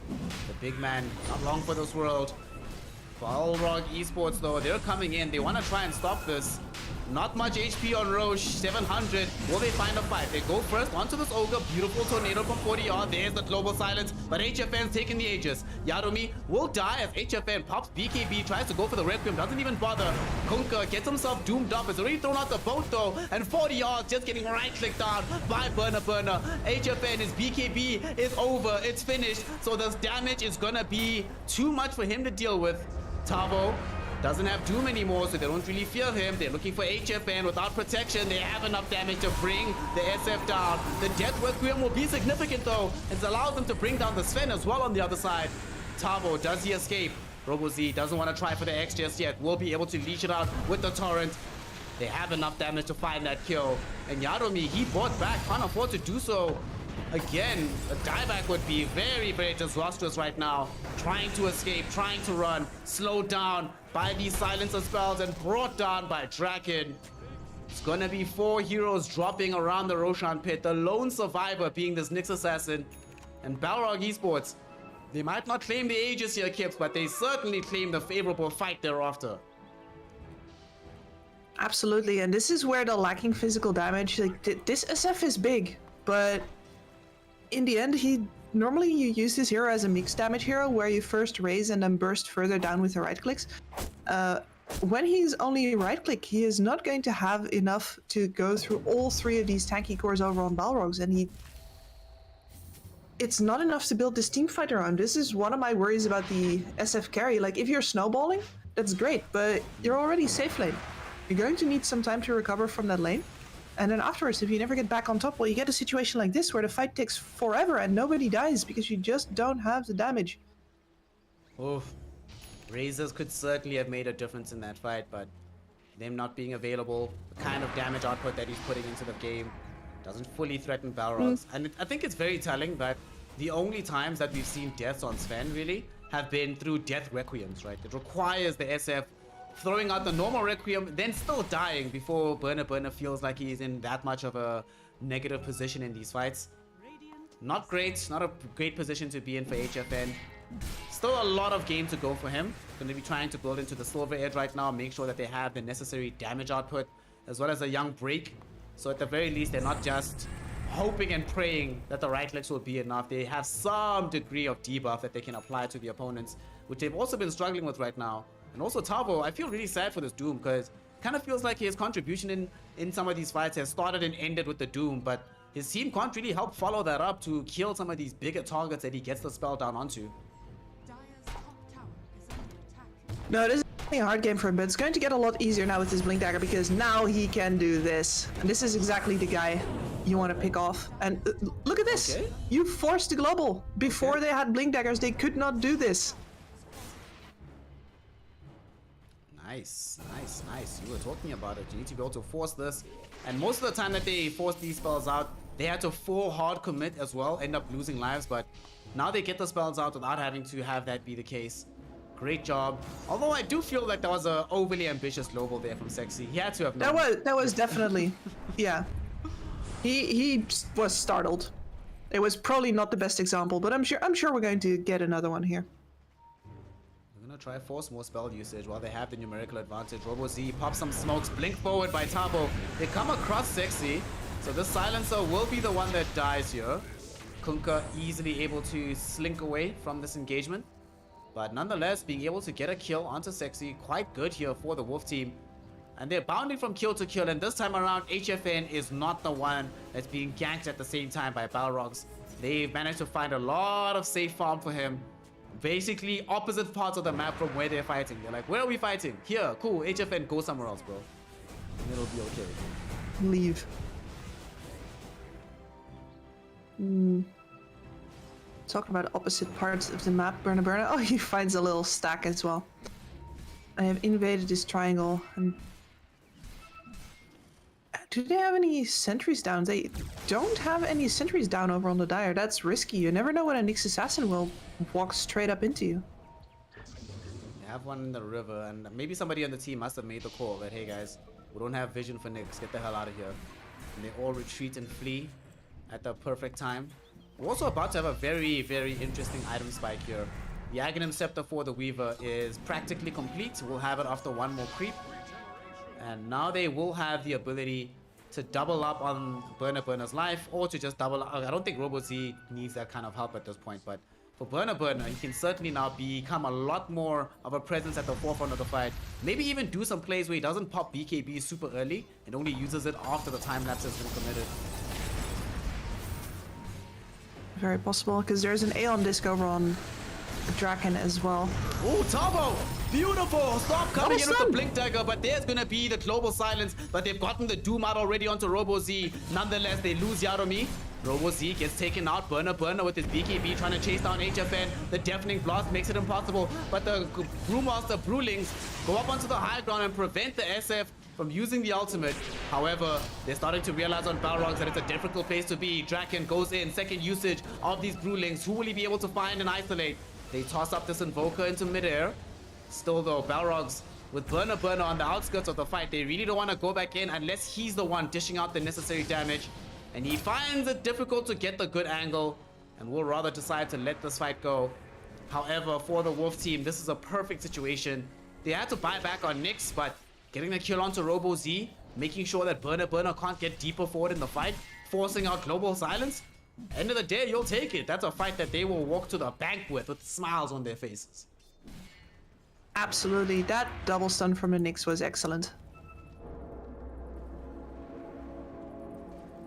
The big man, not long for this world. Balrogs Esports though, they're coming in, they want to try and stop this. Not much HP on Roche, 700. Will they find a fight? They go first onto this Ogre. Beautiful tornado from 40 yard. There's the global silence, but HFN's taking the Aegis. Yarumi will die as HFN pops BKB, tries to go for the Requiem, doesn't even bother. Kunka gets himself doomed up. It's already thrown out the boat though, and 40 yards just getting right-clicked down by Burner. HFN, his BKB is over. It's finished. So this damage is gonna be too much for him to deal with. Tavo doesn't have Doom anymore, so they don't really fear him. They're looking for HFN. Without protection, they have enough damage to bring the SF down. The Death Requiem will be significant though. It allows them to bring down the Sven as well on the other side. Tavo, does he escape? RoboZ doesn't want to try for the X just yet. Will be able to leash it out with the Torrent. They have enough damage to find that kill. And Yarumi, he bought back, can't afford to do so. Again, a dieback would be very, very disastrous right now. Trying to escape, trying to run, slowed down by these silencer spells and brought down by Draken. It's gonna be 4 heroes dropping around the Roshan pit. The lone survivor being this Nyx assassin. And Balrog Esports, they might not claim the Aegis here, Kips, but they certainly claim the favorable fight thereafter. Absolutely, and this is where the lacking physical damage, like this SF is big, but in the end, normally you use this hero as a mixed damage hero, where you first raise and then burst further down with the right clicks. When he's only right click, he is not going to have enough to go through all 3 of these tanky cores over on Balrogs, and it's not enough to build this team fight around. This is one of my worries about the SF carry. Like, if you're snowballing, that's great, but you're already safe lane. You're going to need some time to recover from that lane. And then afterwards, if you never get back on top, well, you get a situation like this where the fight takes forever and nobody dies because you just don't have the damage. Oof. Razors could certainly have made a difference in that fight, but them not being available, the kind of damage output that he's putting into the game doesn't fully threaten Balrogs. And I think it's very telling that the only times that we've seen deaths on Sven, really, have been through Death Requiems, right? It requires the SF throwing out the normal Requiem, then still dying before Burner feels like he's in that much of a negative position in these fights. Not great, not a great position to be in for HFN. Still a lot of game to go for him. Going to be trying to build into the Silver Edge right now, make sure that they have the necessary damage output, as well as a young break. So at the very least, they're not just hoping and praying that the right clicks will be enough. They have some degree of debuff that they can apply to the opponents, which they've also been struggling with right now. And also Tavo, I feel really sad for this Doom because kind of feels like his contribution in some of these fights has started and ended with the Doom, but his team can't really help follow that up to kill some of these bigger targets that he gets the spell down onto. No, this is a hard game for him, but it's going to get a lot easier now with his Blink Dagger because now he can do this. And this is exactly the guy you want to pick off. And look at this! Okay. You forced the global. Before they had Blink Daggers, they could not do this. Nice, nice, nice. You were talking about it. You need to be able to force this. And most of the time that they force these spells out, they had to full hard commit as well, end up losing lives. But now they get the spells out without having to have that be the case. Great job. Although I do feel like that was an overly ambitious global there from Sexy. He had to have known. That was definitely, yeah. He was startled. It was probably not the best example, but I'm sure we're going to get another one here. We're gonna try force more spell usage while they have the numerical advantage. RoboZ pops some smokes, blink forward by Tabo. They come across Sexy, so this silencer will be the one that dies here. Kunkka easily able to slink away from this engagement. But nonetheless, being able to get a kill onto Sexy, quite good here for the Wolf team. And they're bounding from kill to kill, and this time around, HFN is not the one that's being ganked at the same time by Balrogs. They've managed to find a lot of safe farm for him. Basically, opposite parts of the map from where they're fighting. They're like, where are we fighting? Here, cool, HFN, go somewhere else, bro. And it'll be okay. Leave. Talking about opposite parts of the map, Burna. Oh, he finds a little stack as well. I have invaded this triangle. And do they have any sentries down? They don't have any sentries down over on the Dire. That's risky. You never know when a Nyx assassin will walk straight up into you. They have one in the river, and maybe somebody on the team must have made the call that, hey guys, we don't have vision for Nyx. Get the hell out of here. And they all retreat and flee at the perfect time. We're also about to have a very, very interesting item spike here. The Aghanim Scepter for the Weaver is practically complete. We'll have it after one more creep. And now they will have the ability to double up on Burna's life, or to just double up. I don't think RoboZ needs that kind of help at this point, but for Burna, he can certainly now become a lot more of a presence at the forefront of the fight. Maybe even do some plays where he doesn't pop BKB super early and only uses it after the time lapse has been committed. Very possible, because there's an Aeon disc over on Draken as well. Oh, Tavo! Beautiful! Stop coming in with the Blink Dagger, but there's gonna be the global silence, but they've gotten the Doom out already onto RoboZ. Nonetheless, they lose Yaromi. RoboZ gets taken out. Burna with his BKB trying to chase down HFN. The Deafening Blast makes it impossible, but the Brewmaster Brewlings go up onto the high ground and prevent the SF from using the ultimate. However, they're starting to realize on Balrogs that it's a difficult place to be. Draken goes in, second usage of these Brewlings. Who will he be able to find and isolate? They toss up this Invoker into midair. Still though, Balrogs with Burna on the outskirts of the fight, they really don't want to go back in unless he's the one dishing out the necessary damage. And he finds it difficult to get the good angle and will rather decide to let this fight go. However, for the Wolf team, this is a perfect situation. They had to buy back on Nyx, but getting the kill onto RoboZ, making sure that Burna can't get deeper forward in the fight, forcing out global silence. End of the day, you'll take it. That's a fight that they will walk to the bank with smiles on their faces. Absolutely. That double stun from the Nyx was excellent.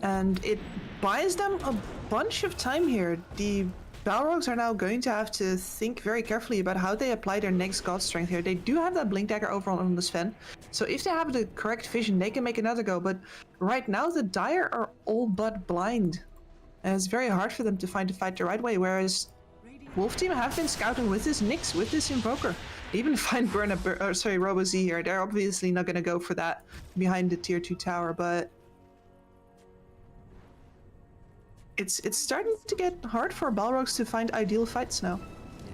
And it buys them a bunch of time here. The Balrogs are now going to have to think very carefully about how they apply their next God Strength here. They do have that Blink Dagger over on the Sven, so if they have the correct vision, they can make another go. But right now, the Dire are all but blind. And it's very hard for them to find the fight the right way, whereas Wolf team have been scouting with this Nyx, with this Invoker. They even find RoboZ here. They're obviously not going to go for that behind the tier 2 tower, but it's starting to get hard for Balrogs to find ideal fights now. Yeah,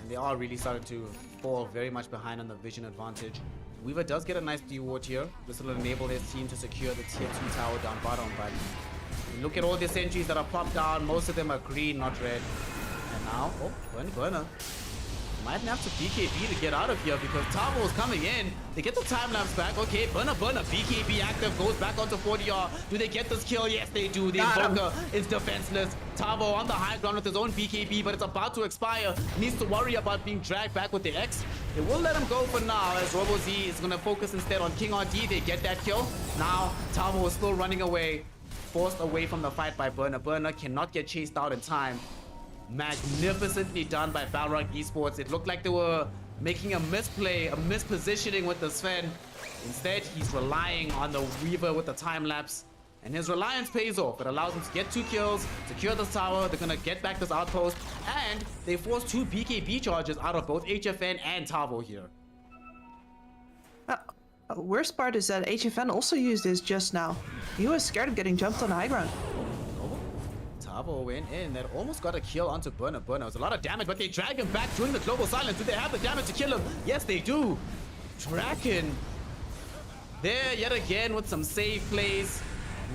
and they are really starting to fall very much behind on the vision advantage. Weaver does get a nice reward here. This will enable his team to secure the tier 2 tower down bottom, but look at all the sentries that are popped down. Most of them are green, not red. And now, oh, Burna. might have to BKB to get out of here because Tavo is coming in. They get the time lapse back. Okay, Burner, BKB active, goes back onto 40R. Do they get this kill? Yes, they do. The Invoker is defenseless. Tavo on the high ground with his own BKB, but it's about to expire. Needs to worry about being dragged back with the X. They will let him go for now as RoboZ is going to focus instead on King RD. They get that kill. Now, Tavo is still running away. Forced away from the fight by Burner. Burner cannot get chased out in time. Magnificently done by Balrog Esports. It looked like they were making a misplay, a mispositioning with the Sven. Instead, he's relying on the Weaver with the time lapse. And his reliance pays off. It allows him to get 2 kills, secure the tower. They're going to get back this outpost. And they force 2 BKB charges out of both HFN and Tavo here. Worst part is that HFN also used this just now. He was scared of getting jumped on high ground. Tavo went in. That almost got a kill onto Burner. Burner was a lot of damage, but they drag him back during the global silence. Do they have the damage to kill him? Yes, they do. Draken there yet again with some save plays.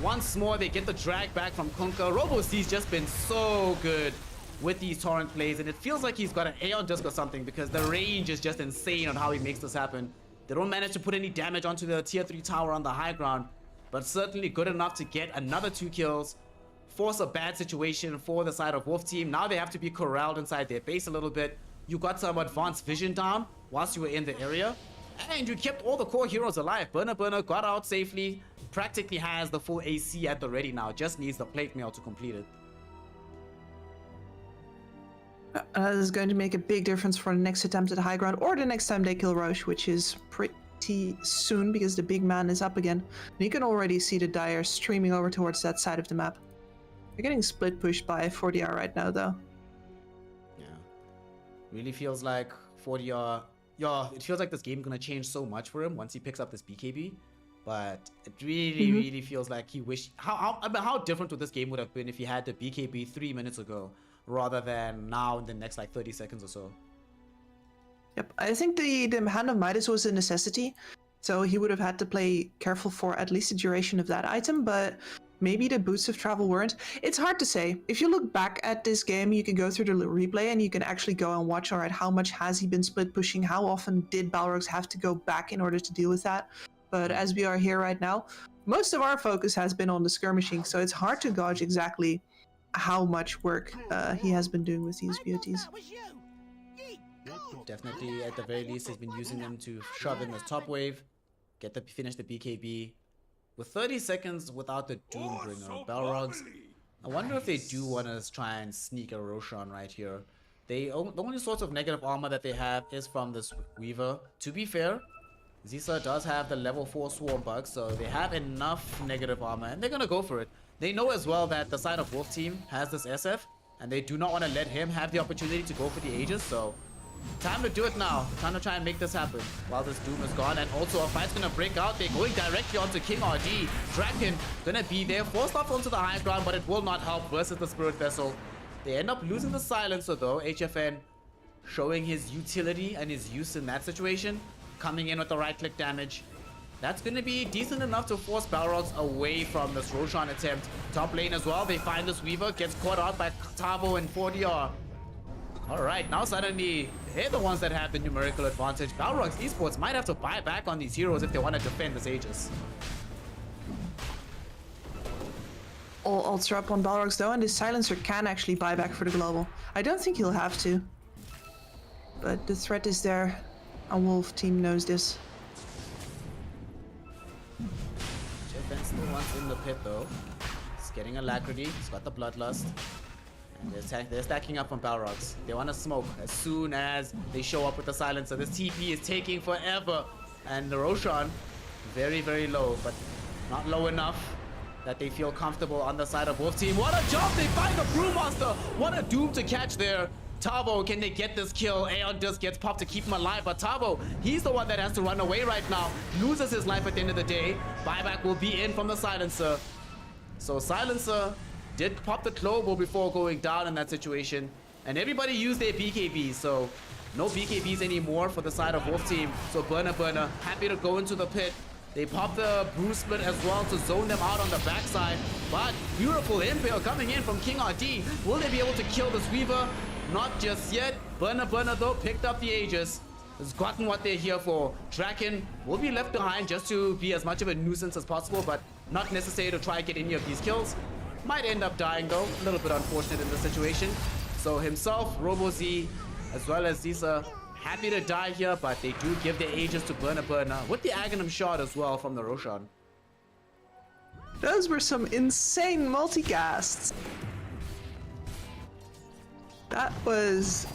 Once more, they get the drag back from Kunkka. RoboZ's just been so good with these torrent plays, and it feels like he's got an Aeon Disc or something because the range is just insane on how he makes this happen. They don't manage to put any damage onto the tier 3 tower on the high ground, but certainly good enough to get another 2 kills. Force a bad situation for the side of Wolf Team. Now they have to be corralled inside their base a little bit. You got some advanced vision down whilst you were in the area, and you kept all the core heroes alive. Burner got out safely. Practically has the full AC at the ready now. Just needs the plate mail to complete it. This is going to make a big difference for the next attempt at high ground or the next time they kill Roche, which is pretty soon because the big man is up again. And you can already see the Dire streaming over towards that side of the map. They're getting split pushed by 40R right now, though. Yeah. Really feels like 40R... Yeah, it feels like this game's gonna change so much for him once he picks up this BKB. But it really feels like he wished... How different would this game would have been if he had the BKB 3 minutes ago rather than now in the next like 30 seconds or so. Yep, I think the Hand of Midas was a necessity. So he would have had to play careful for at least the duration of that item, but maybe the boots of travel weren't. It's hard to say. If you look back at this game, you can go through the replay and you can actually go and watch, all right, how much has he been split pushing? How often did Balrogs have to go back in order to deal with that? But as we are here right now, most of our focus has been on the skirmishing, so it's hard to gauge exactly how much work he has been doing with these BOTs. Definitely, at the very least, he's been using them to shove in this top wave, finish the BKB. With 30 seconds without the Doombringer, Balrogs, I wonder if they do want to try and sneak a Roshan right here. The only sort of negative armor that they have is from this Weaver. To be fair, Zisa does have the level 4 Swarm Bug, so they have enough negative armor, and they're going to go for it. They know as well that the side of Wolf Team has this SF, and they do not want to let him have the opportunity to go for the Aegis, so time to do it now. Time to try and make this happen while this Doom is gone, and also a fight's going to break out. They're going directly onto King RD. Draken going to be there, forced off onto the high ground, but it will not help versus the Spirit Vessel. They end up losing the Silencer though. HFN showing his utility and his use in that situation. Coming in with the right-click damage. That's going to be decent enough to force Balrogs away from this Roshan attempt. Top lane as well. They find this Weaver. Gets caught out by Tavo and 40R. Alright, now suddenly they're the ones that have the numerical advantage. Balrogs Esports might have to buy back on these heroes if they want to defend this Aegis. All ults are up on Balrogs though, and this Silencer can actually buy back for the global. I don't think he'll have to, but the threat is there. A Wolf Team knows this. Jeff still wants in the pit though. He's getting Alacrity. He's got the Bloodlust. And they're stacking up on Balrogs. They want to smoke as soon as they show up with the Silencer. This TP is taking forever. And the Roshan, very low, but not low enough that they feel comfortable on the side of Wolf Team. What a jump! They find the Brewmaster! What a Doom to catch there. Tavo, can they get this kill? Aeon Disc gets popped to keep him alive, but Tavo, he's the one that has to run away right now. Loses his life at the end of the day. Buyback will be in from the Silencer. So Silencer did pop the global before going down in that situation. And everybody used their BKBs, so no BKBs anymore for the side of Wolf Team. So Burner happy to go into the pit. They pop the Brew Split as well to zone them out on the backside. But beautiful Impale coming in from King RD. Will they be able to kill this Weaver? Not just yet. Burner though picked up the Aegis. Has gotten what they're here for. Draken will be left behind just to be as much of a nuisance as possible, but not necessary to try and get any of these kills. Might end up dying though. A little bit unfortunate in this situation. So himself, RoboZ, as well as Zisa, happy to die here, but they do give the Aegis to Burner with the Aghanim shot as well from the Roshan. Those were some insane multicasts. That was...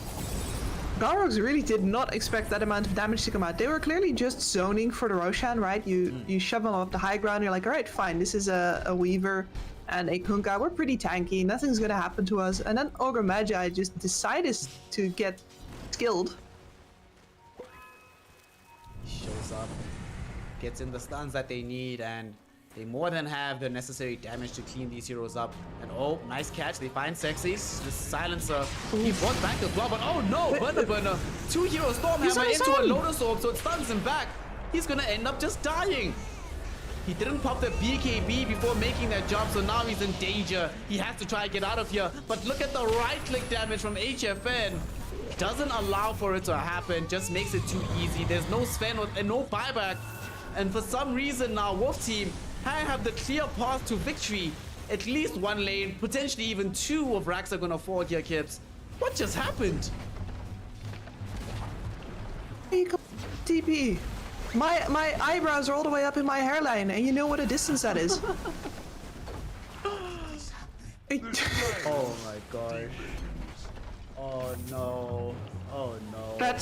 Balrogs really did not expect that amount of damage to come out. They were clearly just zoning for the Roshan, right? You shove them up the high ground, you're like, alright, fine, this is a Weaver and a Kunkka. We're pretty tanky, nothing's gonna happen to us. And then Ogre Magi just decided to get skilled. Shows up, gets in the stuns that they need, and they more than have the necessary damage to clean these heroes up. And oh, nice catch. They find Sexy's. The silencer. He brought back as well, but oh no, Burner. 2 hero Stormhammer into a Lotus Orb, so it stuns him back. He's gonna end up just dying. He didn't pop the BKB before making that jump, so now he's in danger. He has to try and get out of here. But look at the right-click damage from HFN. Doesn't allow for it to happen, just makes it too easy. There's no Sven and no buyback. And for some reason now, Wolf Team have the clear path to victory. At least 1 lane, potentially even 2 of racks are gonna fall here, Kips. What just happened? TP. My eyebrows are all the way up in my hairline, and you know what a distance that is. Oh my gosh. Oh no. Oh no. That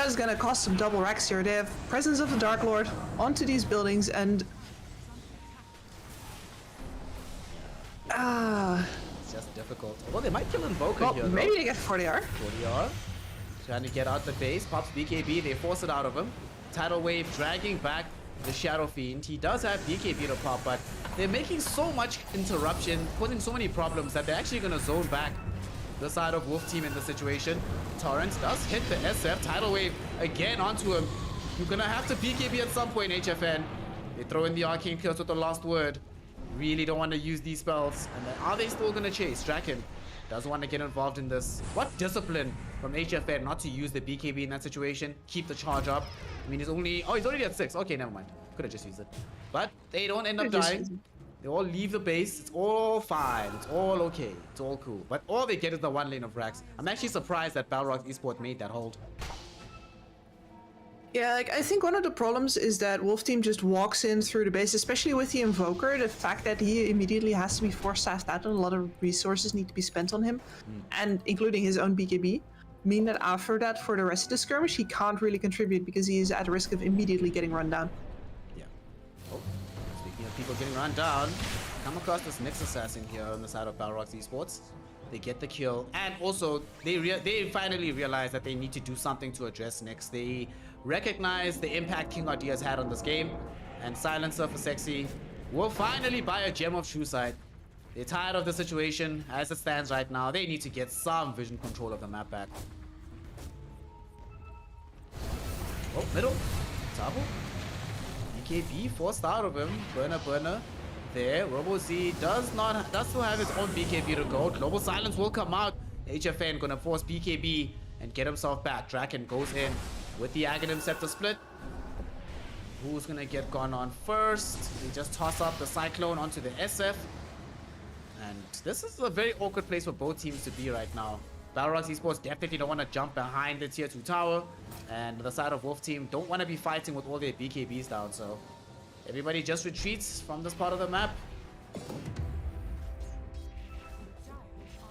is gonna cost some double racks here. They have Presence of the Dark Lord onto these buildings, and it's just difficult. Although they might kill Invoker well, here. maybe they get 40R. 40R. Trying to get out the base. Pops BKB. They force it out of him. Tidal Wave dragging back the Shadow Fiend. He does have BKB to pop, but they're making so much interruption, causing so many problems that they're actually gonna zone back the side of Wolf Team in the situation. Torrent does hit the SF. Tidal Wave again onto him. You're gonna have to BKB at some point, HFN. They throw in the Arcane Curse with the last word. Really don't want to use these spells. And then are they still gonna chase? Draken doesn't want to get involved in this. What discipline from HFN not to use the BKB in that situation. Keep the charge up. I mean, he's already at 6. Okay, never mind. Could have just used it. But they don't end up dying. They all leave the base. It's all fine. It's all okay. It's all cool. But all they get is the 1 lane of racks. I'm actually surprised that Balrogs Esports made that hold. Yeah, like, I think one of the problems is that Wolf Team just walks in through the base, especially with the Invoker. The fact that he immediately has to be force-staffed out and a lot of resources need to be spent on him, and including his own BKB, mean that after that, for the rest of the skirmish, he can't really contribute because he is at risk of immediately getting run down. Yeah. Oh, speaking of people getting run down, come across this Nyx Assassin here on the side of Balrogs Esports. They get the kill, and also they finally realize that they need to do something to address Nyx. They recognize the impact King RD has had on this game, and Silencer for Sexy will finally buy a Gem of True Sight. They're tired of the situation as it stands right now. They need to get some vision control of the map back. Oh, middle. Tabu. BKB forced out of him. Burner. There. RoboZ does still have his own BKB to go. Global Silence will come out. HFN gonna force BKB and get himself back. Draken goes in with the Aghanim Scepter split. Who's gonna get gone on first? They just toss up the Cyclone onto the SF. And this is a very awkward place for both teams to be right now. Balrogs Esports definitely don't want to jump behind the tier 2 tower. And the side of Wolf Team don't want to be fighting with all their BKBs down. So everybody just retreats from this part of the map.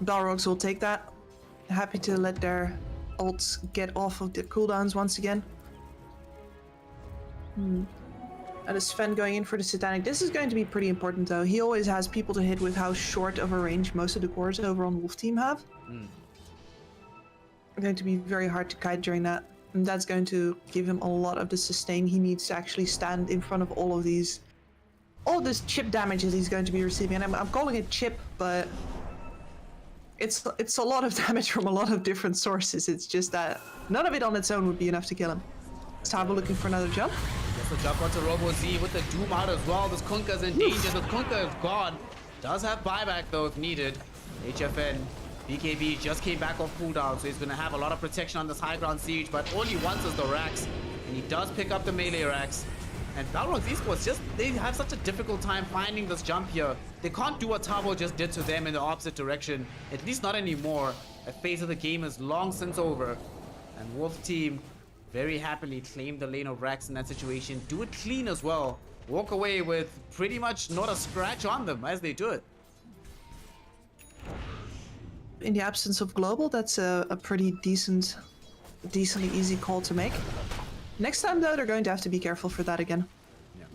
Balrogs will take that. Happy to let their ults get off of their cooldowns once again. That is Sven going in for the Satanic. This is going to be pretty important though. He always has people to hit with how short of a range most of the cores over on Wolf Team have. Going to be very hard to kite during that. And that's going to give him a lot of the sustain he needs to actually stand in front of all this chip damage that he's going to be receiving. And I'm calling it chip, but it's a lot of damage from a lot of different sources. It's just that none of it on its own would be enough to kill him. Tabo looking for another jump. Gets the jump onto RoboZ with the Doom out as well. This Kunkka's in danger. The Kunkka is gone. Does have buyback though if needed. HFN BKB just came back off cooldown, so he's going to have a lot of protection on this high ground siege, but all he wants is the racks, and he does pick up the melee racks. And Balrogs Esports, they have such a difficult time finding this jump here. They can't do what Tavo just did to them in the opposite direction, at least not anymore. A phase of the game is long since over, and Wolf team very happily claim the lane of racks in that situation, do it clean as well, walk away with pretty much not a scratch on them as they do it. In the absence of global, that's a pretty decently easy call to make. Next time though, they're going to have to be careful for that again. Yeah.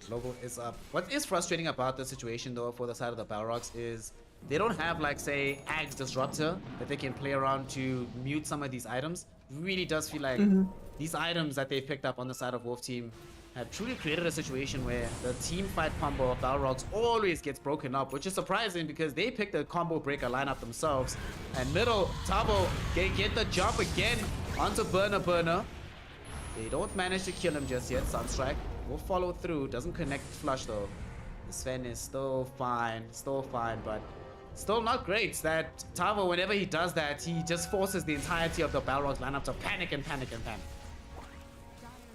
Global is up. What is frustrating about the situation though for the side of the Balrogs is they don't have like say Axe Disruptor that they can play around to mute some of these items. Really does feel like these items that they've picked up on the side of Wolf team have truly created a situation where the team fight combo of Balrogs always gets broken up, which is surprising because they picked a combo breaker lineup themselves. And middle, Tavo get the jump again onto Burner. They don't manage to kill him just yet. Sunstrike will follow through, doesn't connect flush though. Sven is still fine, but still not great. That Tavo, whenever he does that, he just forces the entirety of the Balrogs lineup to panic.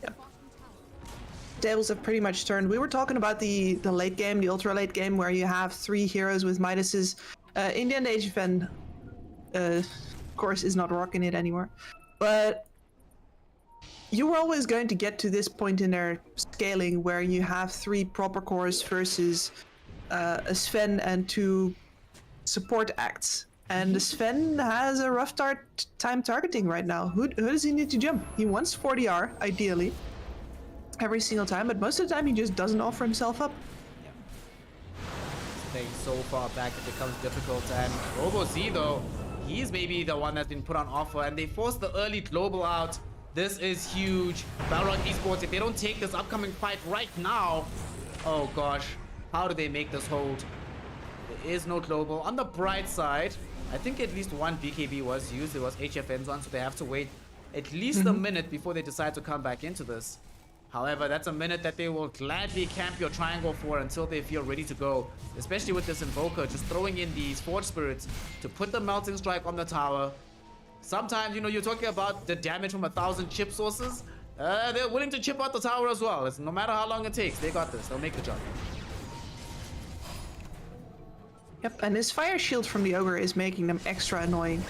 Yep. Tables have pretty much turned. We were talking about the late game, the ultra late game, where you have 3 heroes with Midases. In the end, HFN, of course, is not rocking it anymore. But you were always going to get to this point in their scaling where you have 3 proper cores versus a Sven and 2 support acts. And the Sven has a rough time targeting right now. Who does he need to jump? He wants 40R, ideally, every single time, but most of the time he just doesn't offer himself up. Yeah. Staying so far back it becomes difficult, and RoboZ though, he's maybe the one that's been put on offer, and they forced the early global out. This is huge. Balrog Esports, if they don't take this upcoming fight right now, oh gosh, how do they make this hold? There is no global. On the bright side, I think at least one BKB was used. It was HFN's one, so they have to wait at least a minute before they decide to come back into this. However, that's a minute that they will gladly camp your triangle for until they feel ready to go. Especially with this Invoker, just throwing in these Forge Spirits to put the Melting Strike on the tower. Sometimes, you know, you're talking about the damage from 1,000 chip sources. They're willing to chip out the tower as well. No matter how long it takes, they got this. They'll make the jump. Yep, and this fire shield from the Ogre is making them extra annoying.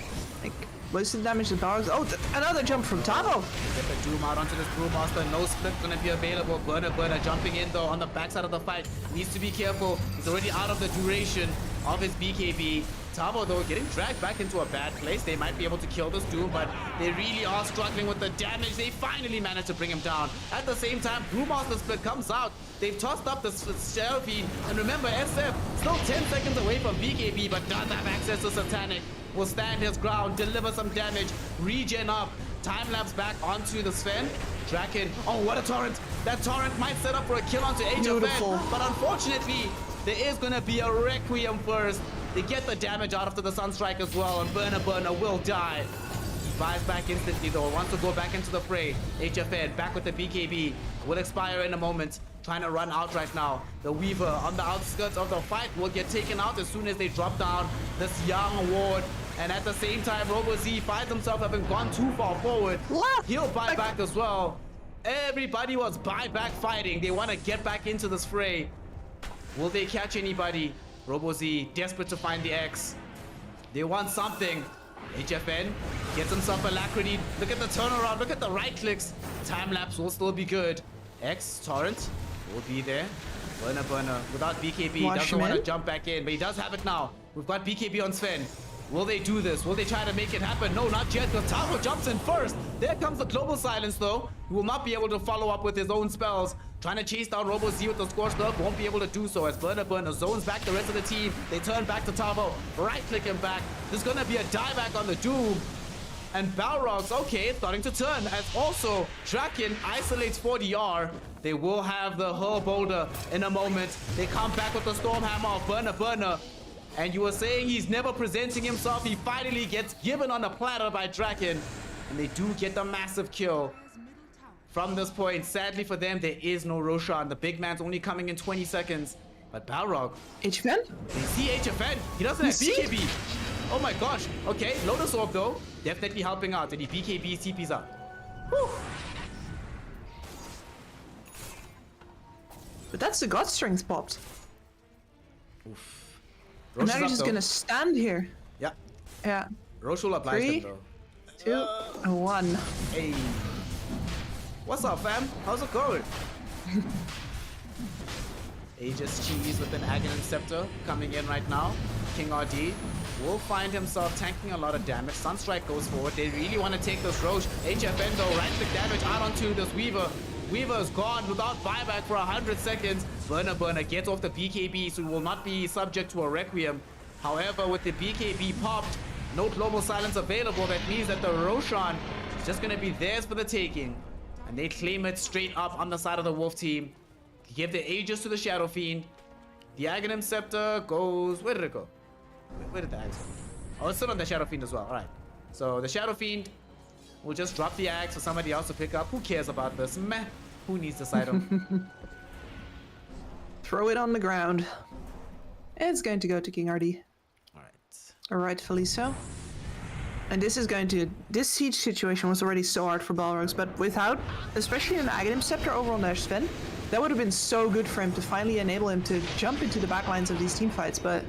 Like, most of the damage to the Balrogs. Oh, another jump from Tavo! Get the Doom out onto this Brewmaster. No split gonna be available. Burner jumping in though on the backside of the fight. Needs to be careful. He's already out of the duration of his BKB. Tavo though getting dragged back into a bad place. They might be able to kill this Doom, but they really are struggling with the damage. They finally managed to bring him down. At the same time, Brewmaster split comes out. They've tossed up the Shelby, and remember, SF still 10 seconds away from BKB, but does have access to Satanic. Will stand his ground, deliver some damage, regen up. Time lapse back onto the Sven. Draken, oh what a torrent! That torrent might set up for a kill onto HFN, but unfortunately, there is gonna be a Requiem first. They get the damage out after the Sunstrike as well, and Burner will die. He buys back instantly though, wants to go back into the fray. HFN back with the BKB, will expire in a moment. Trying to run out right now. The Weaver on the outskirts of the fight will get taken out as soon as they drop down this young ward. And at the same time, RoboZ finds himself having gone too far forward. He'll buy back as well. Everybody was buyback fighting. They want to get back into this fray. Will they catch anybody? RoboZ desperate to find the X. They want something. HFN gets himself Alacrity. Look at the turnaround. Look at the right clicks. Time lapse will still be good. X Torrent will be there. Burner without BKB. Doesn't want to jump back in, but he does have it now. We've got BKB on Sven. Will they do this? Will they try to make it happen? No, not yet. Because Tavo jumps in first. There comes the global silence though. He will not be able to follow up with his own spells. Trying to chase down RoboZ with the Scorched Earth. Won't be able to do so as Burner zones back the rest of the team. They turn back to Tavo. Right click him back. There's going to be a dieback on the Doom. And Balrogs, okay, it's starting to turn as also Draken isolates 40R. They will have the Hurl Boulder in a moment. They come back with the Stormhammer of Burner. And you were saying he's never presenting himself. He finally gets given on a platter by Draken. And they do get the massive kill. From this point, sadly for them, there is no Roshan. The big man's only coming in 20 seconds. But Balrog, HFN? they see HFN. He doesn't have see? BKB. Oh my gosh. Okay, Lotus Orb though. Definitely helping out. And the BKB CP's up. Whew. But that's the God Strength popped. Oof. And Roche now is you're up, just though. gonna stand here. Yeah. Yeah. Roche will oblige 3, them though. 2, 1. Hey. What's up, fam? How's it going? Aegis Cheese with an Aghanim Scepter coming in right now. King RD will find himself tanking a lot of damage. Sunstrike goes forward. They really want to take this Roche. HFN though, right-click damage out onto this Weaver. Weaver is gone without buyback for 100 seconds. Burner gets off the BKB, so will not be subject to a Requiem. However, with the BKB popped, no global silence available. That means that the Roshan is just going to be theirs for the taking. And they claim it straight up on the side of the Wolf team. Give the Aegis to the Shadow Fiend. The Aghanim Scepter goes... Where did it go? Where did the axe go? Oh, it's still on the Shadow Fiend as well. Alright. So the Shadow Fiend will just drop the axe for somebody else to pick up. Who cares about this? Meh. Who needs this item? Throw it on the ground. It's going to go to King RD. Alright. Rightfully so. And this is going to... This siege situation was already so hard for Balrogs, but without, especially an Aghanim Scepter over on their Sven, that would have been so good for him to finally enable him to jump into the backlines of these team fights, but...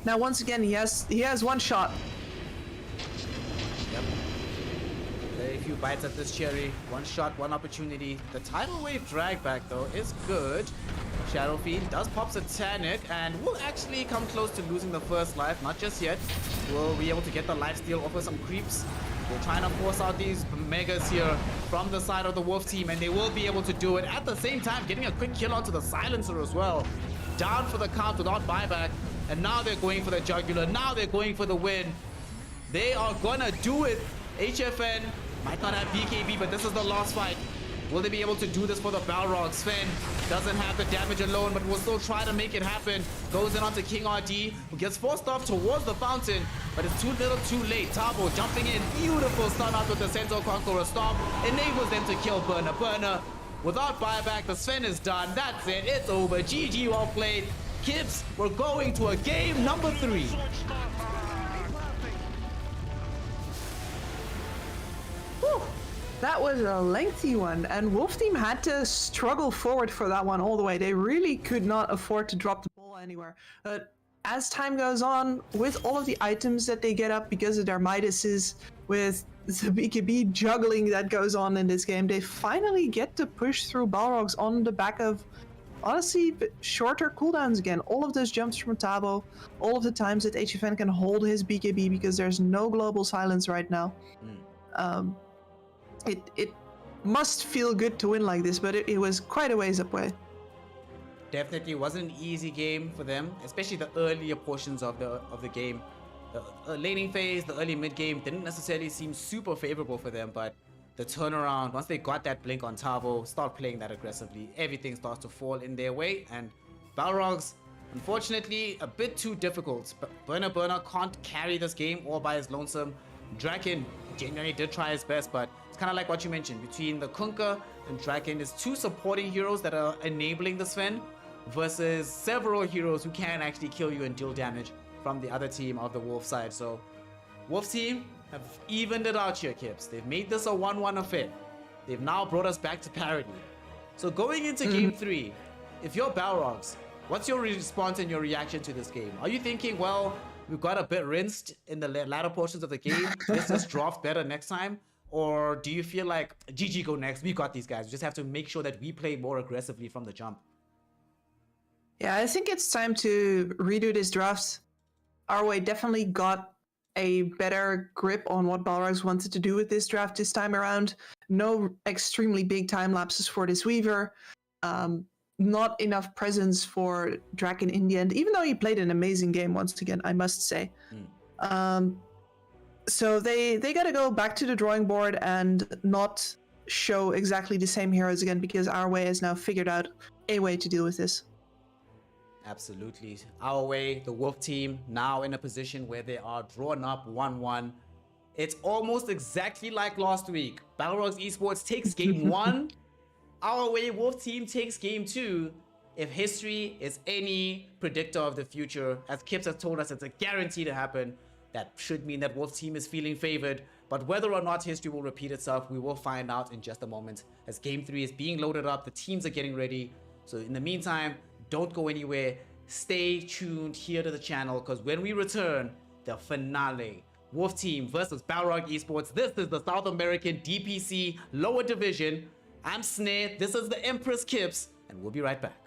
Now once again, he has one shot. Yep. Very few bites at this cherry. One shot, one opportunity. The tidal wave drag back though is good. Shadow Fiend does pop Satanic and will actually come close to losing the first life. Not just yet. Will be able to get the lifesteal off of some creeps. They're trying to force out these megas here from the side of the Wolf team, and they will be able to do it. At the same time, getting a quick kill onto the Silencer as well. Down for the count without buyback. And now they're going for the jugular. Now they're going for the win. They are gonna do it. HFN might not have BKB, but this is the last fight. Will they be able to do this for the Balrogs? Sven doesn't have the damage alone, but will still try to make it happen. Goes in onto King RD, who gets forced off towards the fountain, but it's too little too late. Tabo jumping in. Beautiful stun out with the Centaur Conqueror Stomp. Enables them to kill Burner. Without buyback, the Sven is done. That's it. It's over. GG, well played. Kips, we're going to a game number 3. Whew. That was a lengthy one, and Wolf Team had to struggle forward for that one all the way. They really could not afford to drop the ball anywhere. But as time goes on, with all of the items that they get up because of their Midases, with the BKB juggling that goes on in this game, they finally get to push through Balrogs on the back of, honestly, shorter cooldowns again. All of those jumps from Tabo, all of the times that HFN can hold his BKB because there's no global silence right now. It must feel good to win like this, but it was quite a ways up way. Definitely wasn't an easy game for them, especially the earlier portions of the game. The laning phase, the early mid game didn't necessarily seem super favorable for them, but the turnaround, once they got that blink on Tabo, start playing that aggressively, everything starts to fall in their way, and Balrogs, unfortunately, a bit too difficult. But Burner can't carry this game all by his lonesome. Draken genuinely did try his best, but it's kind of like what you mentioned. Between the Kunkka and Draken, there's two supporting heroes that are enabling the Sven versus several heroes who can actually kill you and deal damage from the other team of the Wolf side. So Wolf team have evened it out here, Kips. They've made this a 1-1 affair. They've now brought us back to parity. So going into game 3, if you're Balrogs, what's your response and your reaction to this game? Are you thinking, well, we got a bit rinsed in the latter portions of the game, let's just draft better next time? Or do you feel like, GG, go next, we got these guys, we just have to make sure that we play more aggressively from the jump? Yeah, I think it's time to redo this draft. Arway definitely got a better grip on what Balrogs wanted to do with this draft this time around. No extremely big time lapses for this Weaver. Not enough presence for Draken in the end, even though he played an amazing game once again, I must say. So they got to go back to the drawing board and not show exactly the same heroes again, because Arway has now figured out a way to deal with this. Absolutely. Our way, the Wolf team, now in a position where they are drawn up 1-1. It's almost exactly like last week. Balrogs Esports takes game 1. Our way, Wolf team takes game 2. if history is any predictor of the future, as Kips has told us, it's a guarantee to happen. That should mean that Wolf team is feeling favored. But whether or not history will repeat itself, we will find out in just a moment. As Game 3 is being loaded up, the teams are getting ready. So in the meantime, don't go anywhere. Stay tuned here to the channel, because when we return, the finale. Wolf team versus Balrog Esports. This is the South American DPC lower division. I'm Snare. This is the Empress Kips. And we'll be right back.